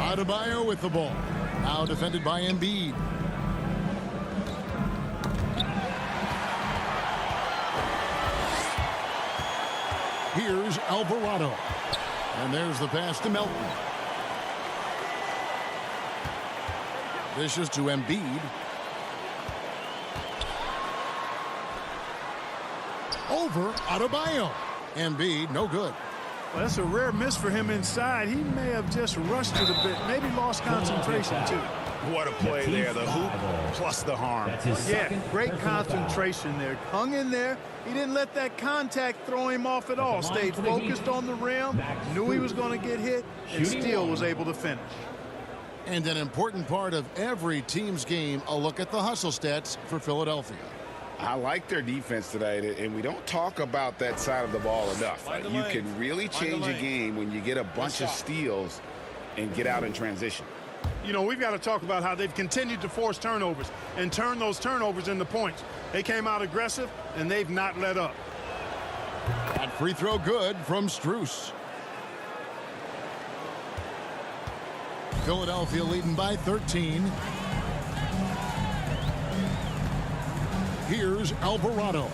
Adebayo with the ball. Now defended by Embiid. Here's Alvarado. And there's the pass to Melton. Dishes to Embiid. Over Adebayo. Embiid, no good. Well, that's a rare miss for him inside. He may have just rushed it a bit. Maybe lost concentration, too. What a play there. The hoop plus the harm. Yeah, great concentration there. Hung in there. He didn't let that contact throw him off at all. Stayed focused on the rim. Knew he was going to get hit and still was able to finish. And an important part of every team's game, a look at the hustle stats for Philadelphia. I like their defense tonight, and we don't talk about that side of the ball enough. You can really change a game when you get a bunch of steals and get out in transition. You know, we've got to talk about how they've continued to force turnovers and turn those turnovers into points. They came out aggressive, and they've not let up. That free throw good from Strus. Philadelphia leading by 13. Here's Alvarado.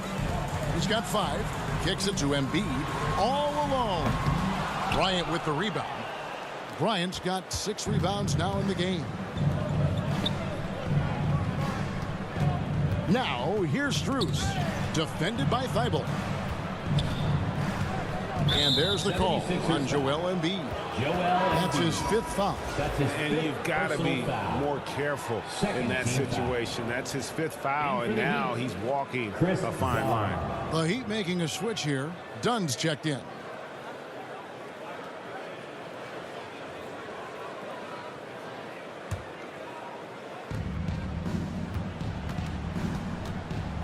He's got 5. Kicks it to Embiid. All alone. Bryant with the rebound. Bryant's got 6 rebounds now in the game. Now, here's Strus. Defended by Thibault. And there's the call on Joel Embiid. That's his 5th foul. And you've got to be more careful in that situation. That's his 5th foul, and now he's walking a fine line. The Heat making a switch here. Dunn's checked in.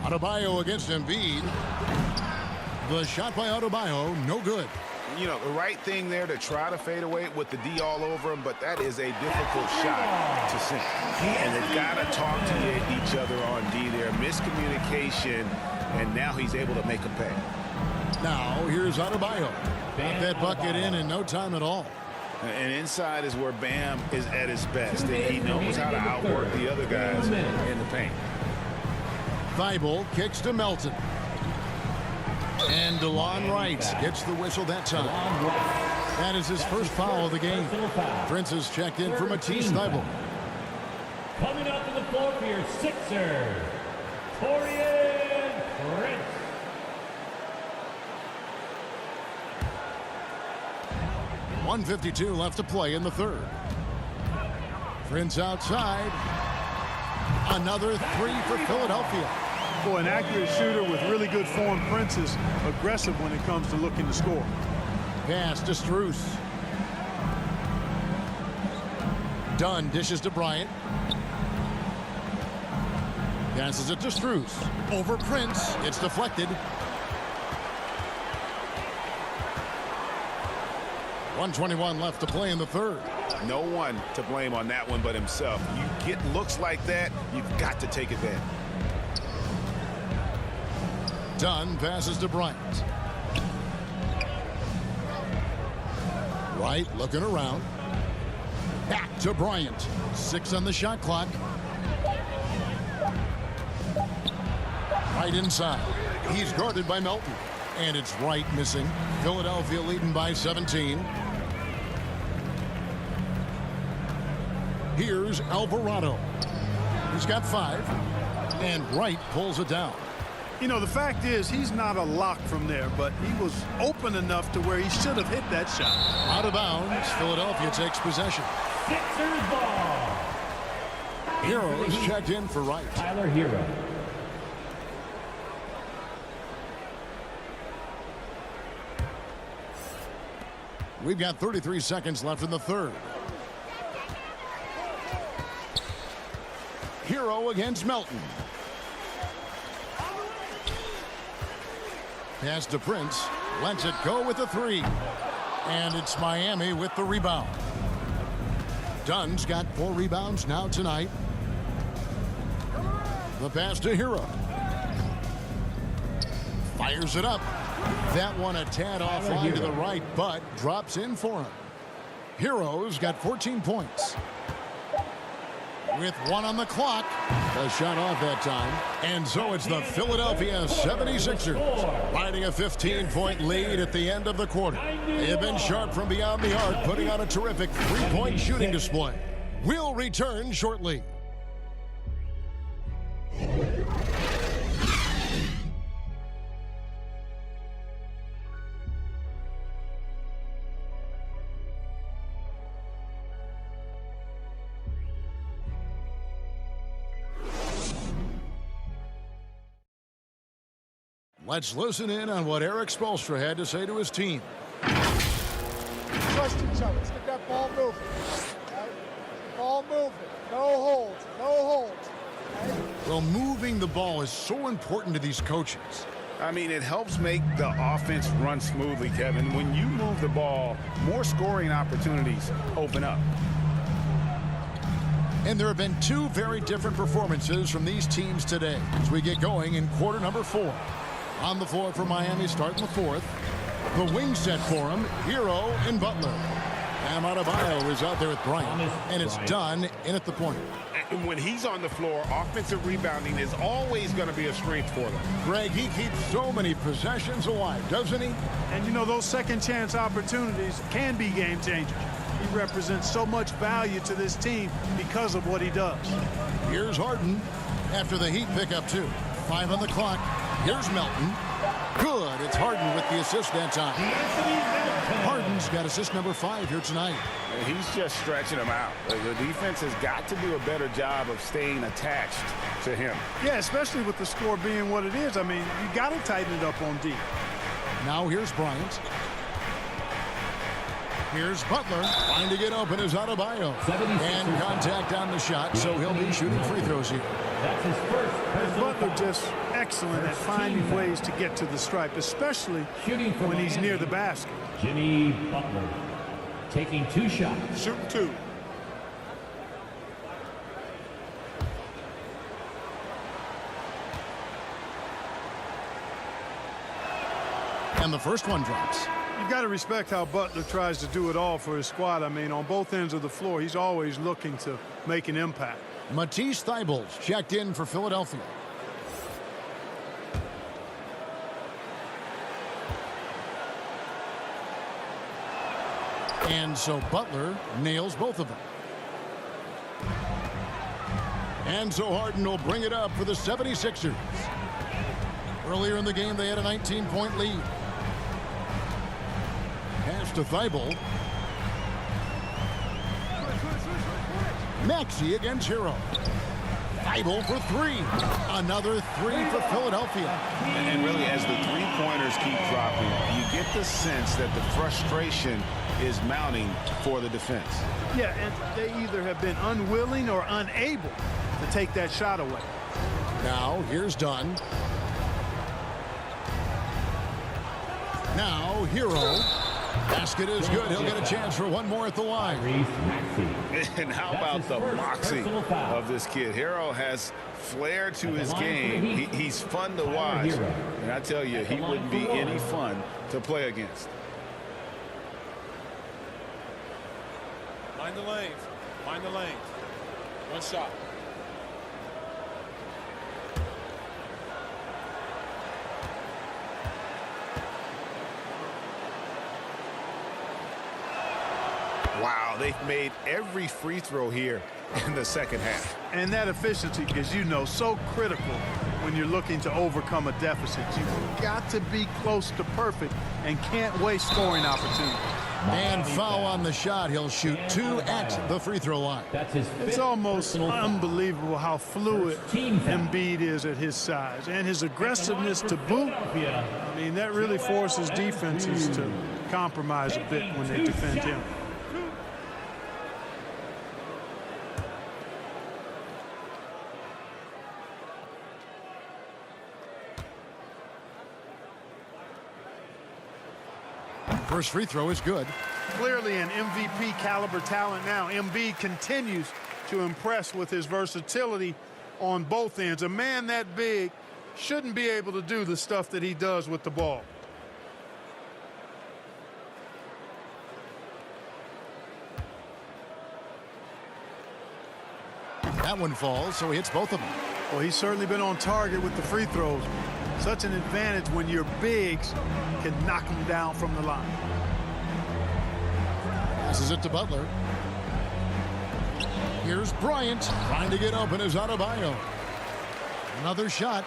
Adebayo against Embiid. The shot by Adebayo, no good. You know, the right thing there to try to fade away with the D all over him, but that is a difficult shot to sink. And they've got to talk to each other on D there. Miscommunication, and now he's able to make a pay. Now, here's Adebayo. Got that bucket in no time at all. And inside is where Bam is at his best. He knows how to outwork the other guys in the paint. Thibault kicks to Melton. And DeLon Wright gets the whistle that time. That is his first foul of the game. Prince has checked in for Matisse Thibault. Coming up to the floor for your Sixers, Taurean Prince. .152 left to play in the 3rd. Prince outside. Another 3 for Philadelphia. Boy, an accurate shooter with really good form. Prince is aggressive when it comes to looking to score. Pass to Strus. Dunn dishes to Bryant. Passes it to Strus. Over Prince. It's deflected. 1:21 left to play in the 3rd. No one to blame on that one but himself. You get looks like that, you've got to take advantage. Dunn passes to Bryant. Wright looking around. Back to Bryant. 6 on the shot clock. Right inside. He's guarded by Melton. And it's Wright missing. Philadelphia leading by 17. Here's Alvarado. He's got 5. And Wright pulls it down. You know, the fact is he's not a lock from there, but he was open enough to where he should have hit that shot. Out of bounds. Philadelphia takes possession. Sixers ball. Hero is checked in for Wright. Tyler Hero. We've got 33 seconds left in the third. Hero against Melton. Pass to Prince. Lets it go with the 3. And it's Miami with the rebound. Dunn's got 4 rebounds now tonight. The pass to Hero. Fires it up. That one a tad offline to the right, but drops in for him. Hero's got 14 points. With 1 on the clock. A shot off that time. And so it's the Philadelphia 76ers riding a 15-point lead at the end of the quarter. They have been sharp from beyond the arc, putting on a terrific 3-point shooting display. We'll return shortly. Let's listen in on what Eric Spoelstra had to say to his team. Trust each other. Let's get that ball moving. Right? Ball moving. No holds. No holds. Right? Well, moving the ball is so important to these coaches. I mean, it helps make the offense run smoothly, Kevin. When you move the ball, more scoring opportunities open up. And there have been 2 very different performances from these teams today as we get going in quarter number 4. On the floor for Miami starting the 4th. The wing set for him, Hero and Butler. Bam Adebayo is out there with Bryant. And it's done in at the point. And when he's on the floor, offensive rebounding is always going to be a strength for them. Greg, he keeps so many possessions alive, doesn't he? And, you know, those second chance opportunities can be game changers. He represents so much value to this team because of what he does. Here's Harden after the Heat pick up 2. 5 on the clock. Here's Melton. Good. It's Harden with the assist that time. Harden's got assist number 5 here tonight. And he's just stretching them out. The defense has got to do a better job of staying attached to him. Yeah, especially with the score being what it is. I mean, you got to tighten it up on D. Now here's Bryant. Here's Butler. Trying to get open is Adebayo. And contact on the shot, so he'll be shooting free throws here. That's his first personal Butler foul. just excellent at finding ways to get to the stripe, especially when he's near the basket. Jimmy Butler taking 2 shots. Shooting 2. And the first one drops. You've got to respect how Butler tries to do it all for his squad. I mean, on both ends of the floor, he's always looking to make an impact. Matisse Thybulle's checked in for Philadelphia. And so Butler nails both of them. And so Harden will bring it up for the 76ers. Earlier in the game, they had a 19-point lead. Pass to Thybulle. Maxey against Hero. Thybulle for 3. Another 3 for Philadelphia. And really, as the three-pointers keep dropping, you get the sense that the frustration is mounting for the defense. Yeah, and they either have been unwilling or unable to take that shot away. Now, here's Dunn. Now, Hero. Basket is good. He'll get a chance for one more at the line. And how about the moxie of this kid? Hero has flair to his game. He's fun to watch. And I tell you, he wouldn't be any fun to play against. Mind the lanes. Mind the lanes. One shot. Wow, they've made every free throw here in the second half. And that efficiency is, you know, so critical when you're looking to overcome a deficit. You've got to be close to perfect and can't waste scoring opportunities. And foul on the shot. He'll shoot 2 at the free throw line. That's his It's almost unbelievable how fluid Embiid is at his size and his aggressiveness to boot. I mean, that really forces defenses to compromise a bit when they defend him. First free throw is good. Clearly an MVP caliber talent now. Embiid continues to impress with his versatility on both ends. A man that big shouldn't be able to do the stuff that he does with the ball. That one falls, so he hits both of them. Well, he's certainly been on target with the free throws. Such an advantage when your bigs can knock him down from the line. Passes it to Butler. Here's Bryant trying to get open as Adebayo. Another shot,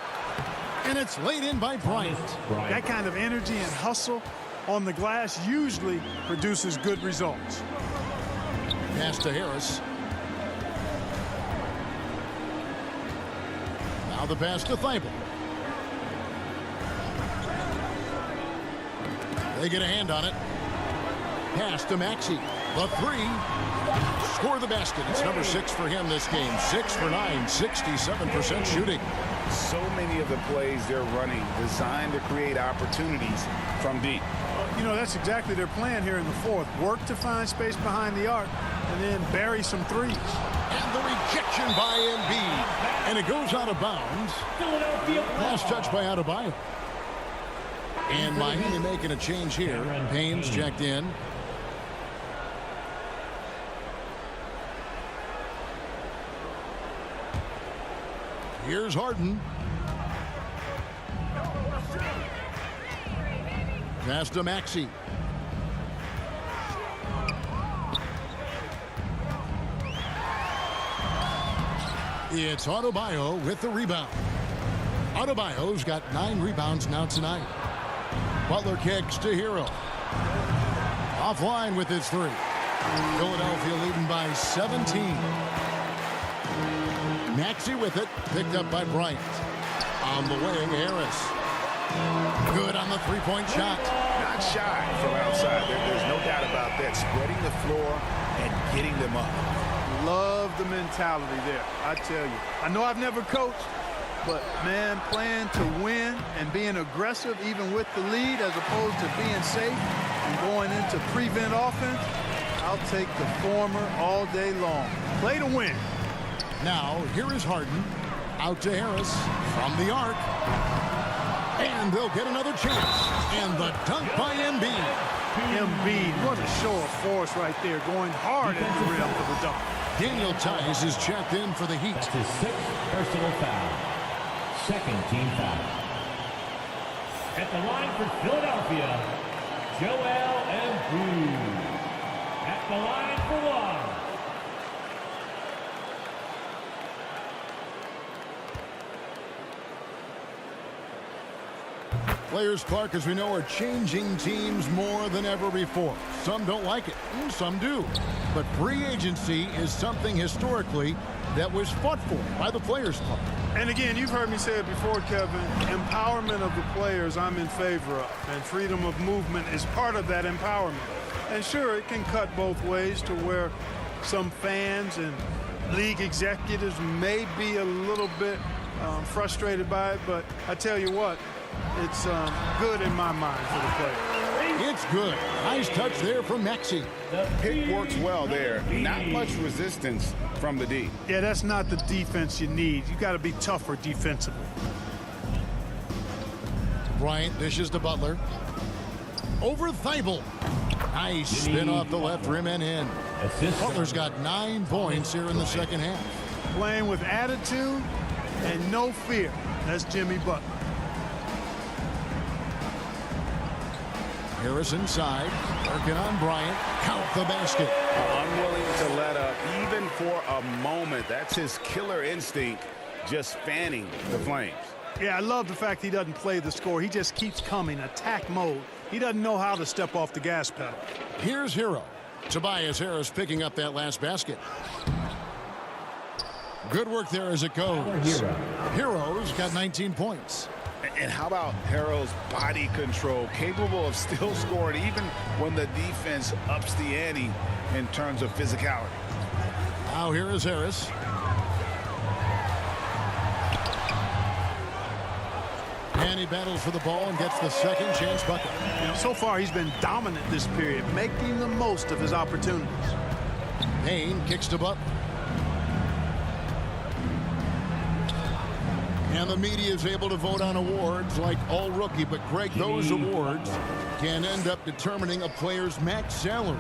and it's laid in by Bryant. That kind of energy and hustle on the glass usually produces good results. Pass to Harris. Now the pass to Thibault. They get a hand on it. Pass to Maxey. The three. Score the basket. It's number 6 for him this game. 6 for 9, 67% shooting. So many of the plays they're running designed to create opportunities from deep. You know, that's exactly their plan here in the fourth. Work to find space behind the arc and then bury some threes. And the rejection by Embiid. And it goes out of bounds. Last touch by Adebayo. And Miami making a change here. Payne's checked in. Here's Harden. Pass to Maxey. It's Adebayo with the rebound. Adebayo's got 9 rebounds now tonight. Butler kicks to Hero. Offline with his 3. Philadelphia leading by 17. Maxey with it, picked up by Bryant. On the wing, Harris. Good on the three-point shot. Not shy from outside. There's no doubt about that. Spreading the floor and getting them up. Love the mentality there, I tell you. I know I've never coached, but, man, playing to win and being aggressive even with the lead as opposed to being safe and going into prevent offense, I'll take the former all day long. Play to win. Now, here is Harden. Out to Harris from the arc. And they'll get another chance. And the dunk by Embiid. Embiid, what a show of force right there, going hard at the rim for the dunk. Daniel Tice is checked in for the Heat. That's his 6th personal foul. 2nd team foul. At the line for Philadelphia, Joel Embiid. At the line for 1. Players, Clark, as we know, are changing teams more than ever before. Some don't like it, and some do. But free agency is something historically that was fought for by the Players Club. And again, you've heard me say it before, Kevin, empowerment of the players I'm in favor of, and freedom of movement is part of that empowerment. And sure, it can cut both ways to where some fans and league executives may be a little bit frustrated by it, but I tell you what, it's good in my mind for the players. It's good. Nice touch there from Maxey. Pick works well there. Not much resistance from the D. Yeah, that's not the defense you need. You got to be tougher defensively. Bryant dishes to Butler. Over Thibault. Nice spin off the left rim and in. Butler's got 9 points here in the second half. Playing with attitude and no fear. That's Jimmy Butler. Harris inside, working on Bryant. Count the basket. Unwilling to let up even for a moment. That's his killer instinct, just fanning the flames. Yeah, I love the fact he doesn't play the score. He just keeps coming, attack mode. He doesn't know how to step off the gas pedal. Here's Hero. Tobias Harris picking up that last basket. Good work there as it goes. Hero's got 19 points. And how about Harrell's body control, capable of still scoring even when the defense ups the ante in terms of physicality. Now here is Harris. And he battles for the ball and gets the second chance bucket. You know, so far he's been dominant this period, making the most of his opportunities. Payne kicks to Butler. And the media is able to vote on awards like All Rookie, but Greg, those awards can end up determining a player's max salary.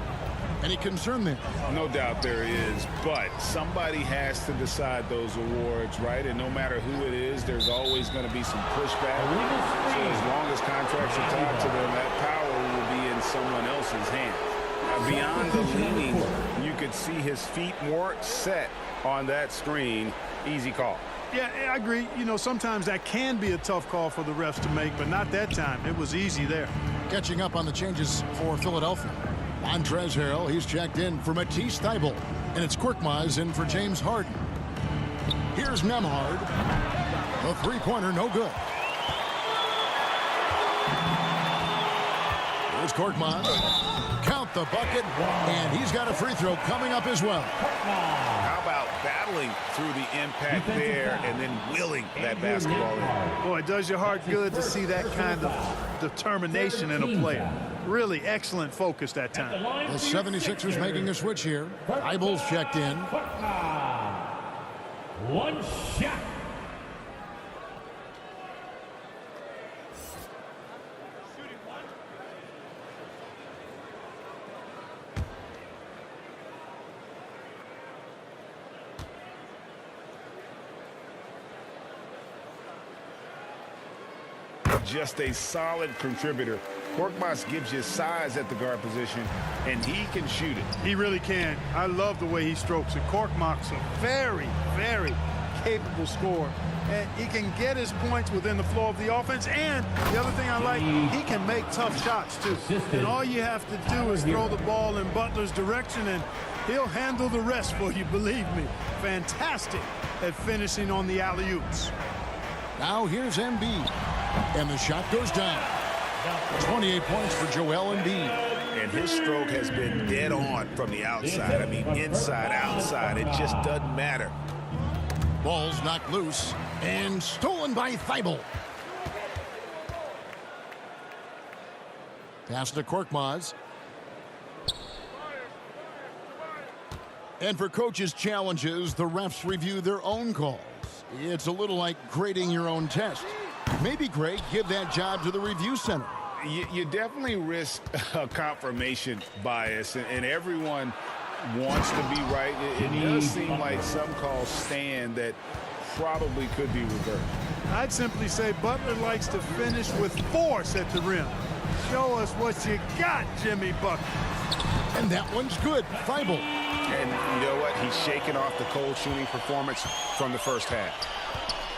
Any concern there? No doubt there is, but somebody has to decide those awards, right? And no matter who it is, there's always going to be some pushback. So as long as contracts are tied to them, that power will be in someone else's hands. Beyond the leaning, you could see his feet more set on that screen. Easy call. Yeah, I agree. You know, sometimes that can be a tough call for the refs to make, but not that time. It was easy there. Catching up on the changes for Philadelphia. Montrezl Harrell, he's checked in for Matisse Thybulle. And it's Korkmaz in for James Harden. Here's Nembhard. The three-pointer, no good. Here's Korkmaz. Count the bucket, and he's got a free throw coming up as well. How about battling through the impact there and then willing that basketball in? Boy, it does your heart good to see that kind of determination in a player. Really excellent focus that time. The 76ers making a switch here. Thybulle's checked in. One shot. Just a solid contributor. Korkmaz gives you size at the guard position, and he can shoot it. He really can. I love the way he strokes it. Korkmaz's a very, very capable scorer. And he can get his points within the flow of the offense. And the other thing I like, he can make tough shots, too. And all you have to do is throw the ball in Butler's direction, and he'll handle the rest for you, believe me. Fantastic at finishing on the alley-oops. Now here's Embiid. And the shot goes down. 28 points for Joel Embiid. And his stroke has been dead on from the outside. I mean, inside, outside, it just doesn't matter. Ball's knocked loose and stolen by Thybulle. Pass to Korkmaz. And for coaches' challenges, the refs review their own calls. It's a little like grading your own test. Maybe, Greg, give that job to the review center. You definitely risk a confirmation bias, and everyone wants to be right. It does seem like some calls stand that probably could be reversed. I'd simply say Butler likes to finish with force at the rim. Show us what you got, Jimmy Bucket. And that one's good. Thybulle. And you know what? He's shaking off the cold shooting performance from the first half.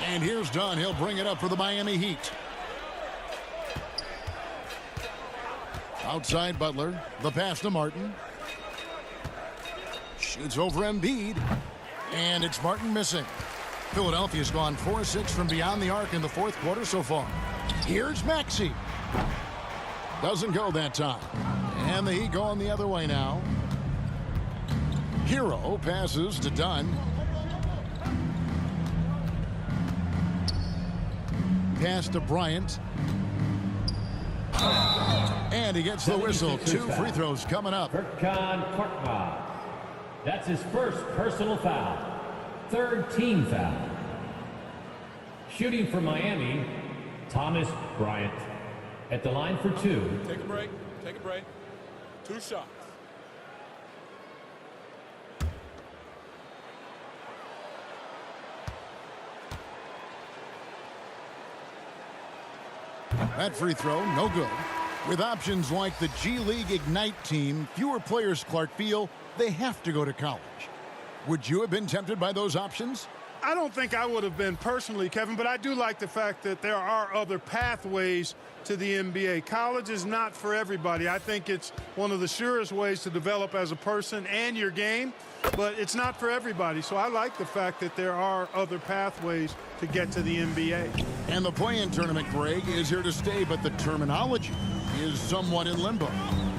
And here's Dunn. He'll bring it up for the Miami Heat. Outside Butler. The pass to Martin. Shoots over Embiid. And it's Martin missing. Philadelphia's gone 4-6 from beyond the arc in the fourth quarter so far. Here's Maxey. Doesn't go that time. And the Heat going the other way now. Hero passes to Dunn. Pass to Bryant. And he gets the whistle. 2 free throws coming up. Korkmaz. That's his first personal foul. Third team foul. Shooting for Miami, Thomas Bryant. At the line for 2. Take a break. Take a break. 2 shots. That free throw, no good. With options like the G League Ignite team, fewer players, Clark, feel they have to go to college. Would you have been tempted by those options? I don't think I would have been personally, Kevin, but I do like the fact that there are other pathways to the NBA. College is not for everybody. I think it's one of the surest ways to develop as a person and your game, but it's not for everybody. So I like the fact that there are other pathways to get to the NBA. And the play-in tournament, Greg, is here to stay, but the terminology is somewhat in limbo.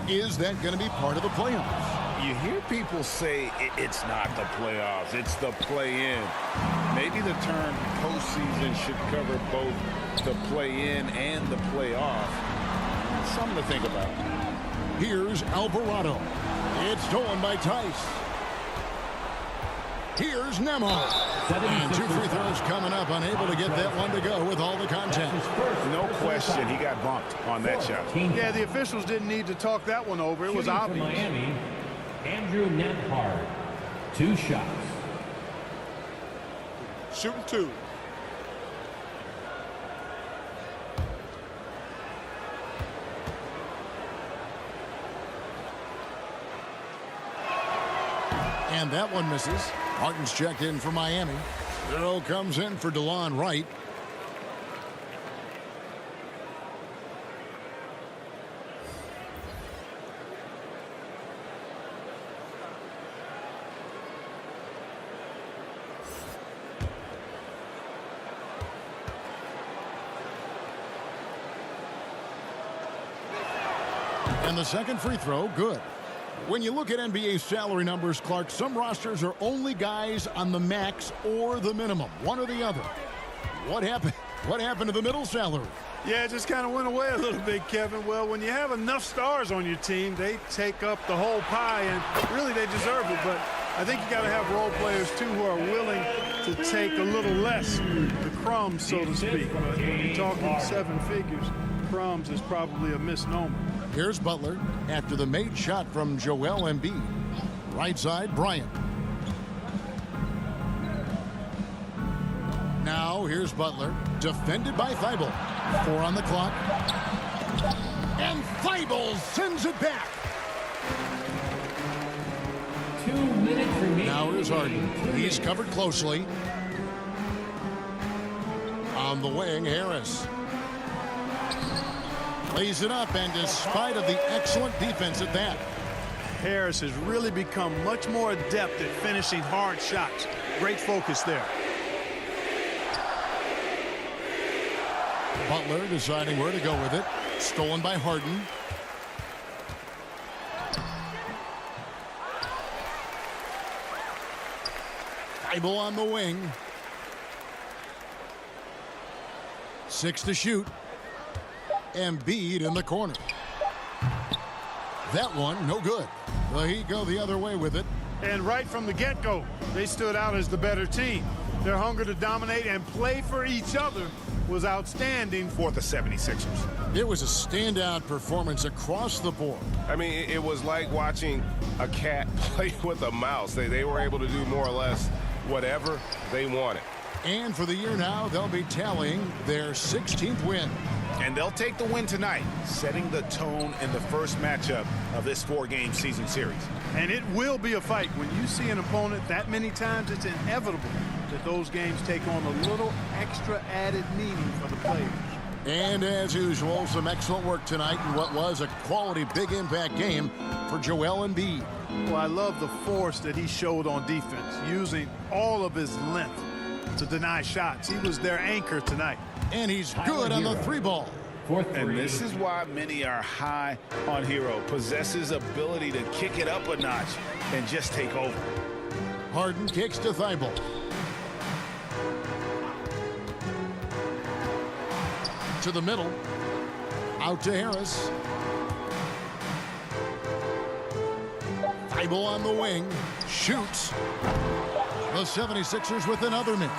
Is that going to be part of the playoffs? You hear people say it's not the playoffs, it's the play-in. Maybe the term postseason should cover both the play-in and the playoff. Something to think about. Here's Alvarado. It's stolen by Tice. Here's Nemo. And 2 free throws coming up, unable to get that one to go with all the contact. No question, he got bumped on that shot. Yeah, the officials didn't need to talk that one over. It was obvious. Miami, Andrew Nembhard, 2 shots. Shooting 2. And that one misses. Harden's checked in for Miami. Zero comes in for DeLon Wright. And the second free throw, good. When you look at NBA salary numbers, Clark, some rosters are only guys on the max or the minimum, one or the other. What happened to the middle salary? Yeah, it just kind of went away a little bit, Kevin. Well, when you have enough stars on your team, they take up the whole pie, and really they deserve it. But I think you got to have role players, too, who are willing to take a little less, the crumbs, so to speak. But when you're talking 7 figures, crumbs is probably a misnomer. Here's Butler after the made shot from Joel Embiid. Right side, Bryant. Now here's Butler, defended by Thibault. 4 on the clock. And Thibault sends it back. 2 minutes remaining. Now here's Harden. He's covered closely. On the wing, Harris. Lays it up, and despite of the excellent defense at that. Harris has really become much more adept at finishing hard shots. Great focus there. Butler deciding where to go with it. Stolen by Harden. Thibault on the wing. 6 to shoot. Embiid in the corner. That one, no good. The Heat go the other way with it. And right from the get-go, they stood out as the better team. Their hunger to dominate and play for each other was outstanding for the 76ers. It was a standout performance across the board. I mean, it was like watching a cat play with a mouse. They were able to do more or less whatever they wanted. And for the year now, they'll be tallying their 16th win. And they'll take the win tonight, setting the tone in the first matchup of this 4-game season series. And it will be a fight. When you see an opponent that many times, it's inevitable that those games take on a little extra added meaning for the players. And as usual, some excellent work tonight in what was a quality big impact game for Joel Embiid. Well, I love the force that he showed on defense, using all of his length to deny shots. He was their anchor tonight. And he's good on the 3-ball. And this is why many are high on Hero. Possesses ability to kick it up a notch and just take over. Harden kicks to Thibault. To the middle. Out to Harris. Thibault on the wing. Shoots. The 76ers with another miss.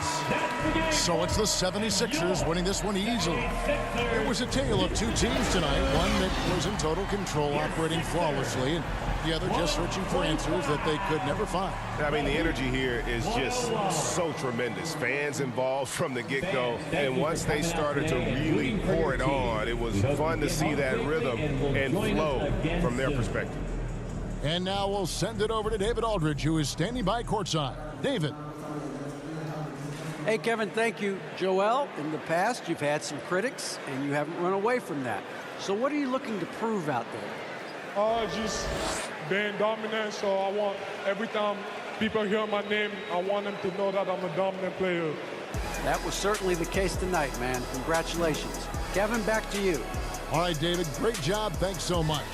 So it's the 76ers winning this one easily. It was a tale of 2 teams tonight. One that was in total control, operating flawlessly, and the other just searching for answers that they could never find. I mean, the energy here is just so tremendous. Fans involved from the get-go, and once they started to really pour it on, it was fun to see that rhythm and flow from their perspective. And now we'll send it over to David Aldridge, who is standing by courtside. David. Hey, Kevin, thank you. Joel, in the past, you've had some critics, and you haven't run away from that. So what are you looking to prove out there? Just being dominant, so I want, every time people hear my name, I want them to know that I'm a dominant player. That was certainly the case tonight, man. Congratulations. Kevin, back to you. All right, David, great job. Thanks so much.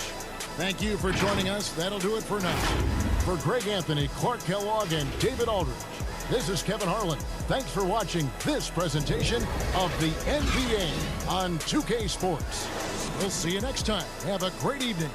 Thank you for joining us. That'll do it for now. For Greg Anthony, Clark Kellogg, and David Aldridge, this is Kevin Harlan. Thanks for watching this presentation of the NBA on 2K Sports. We'll see you next time. Have a great evening.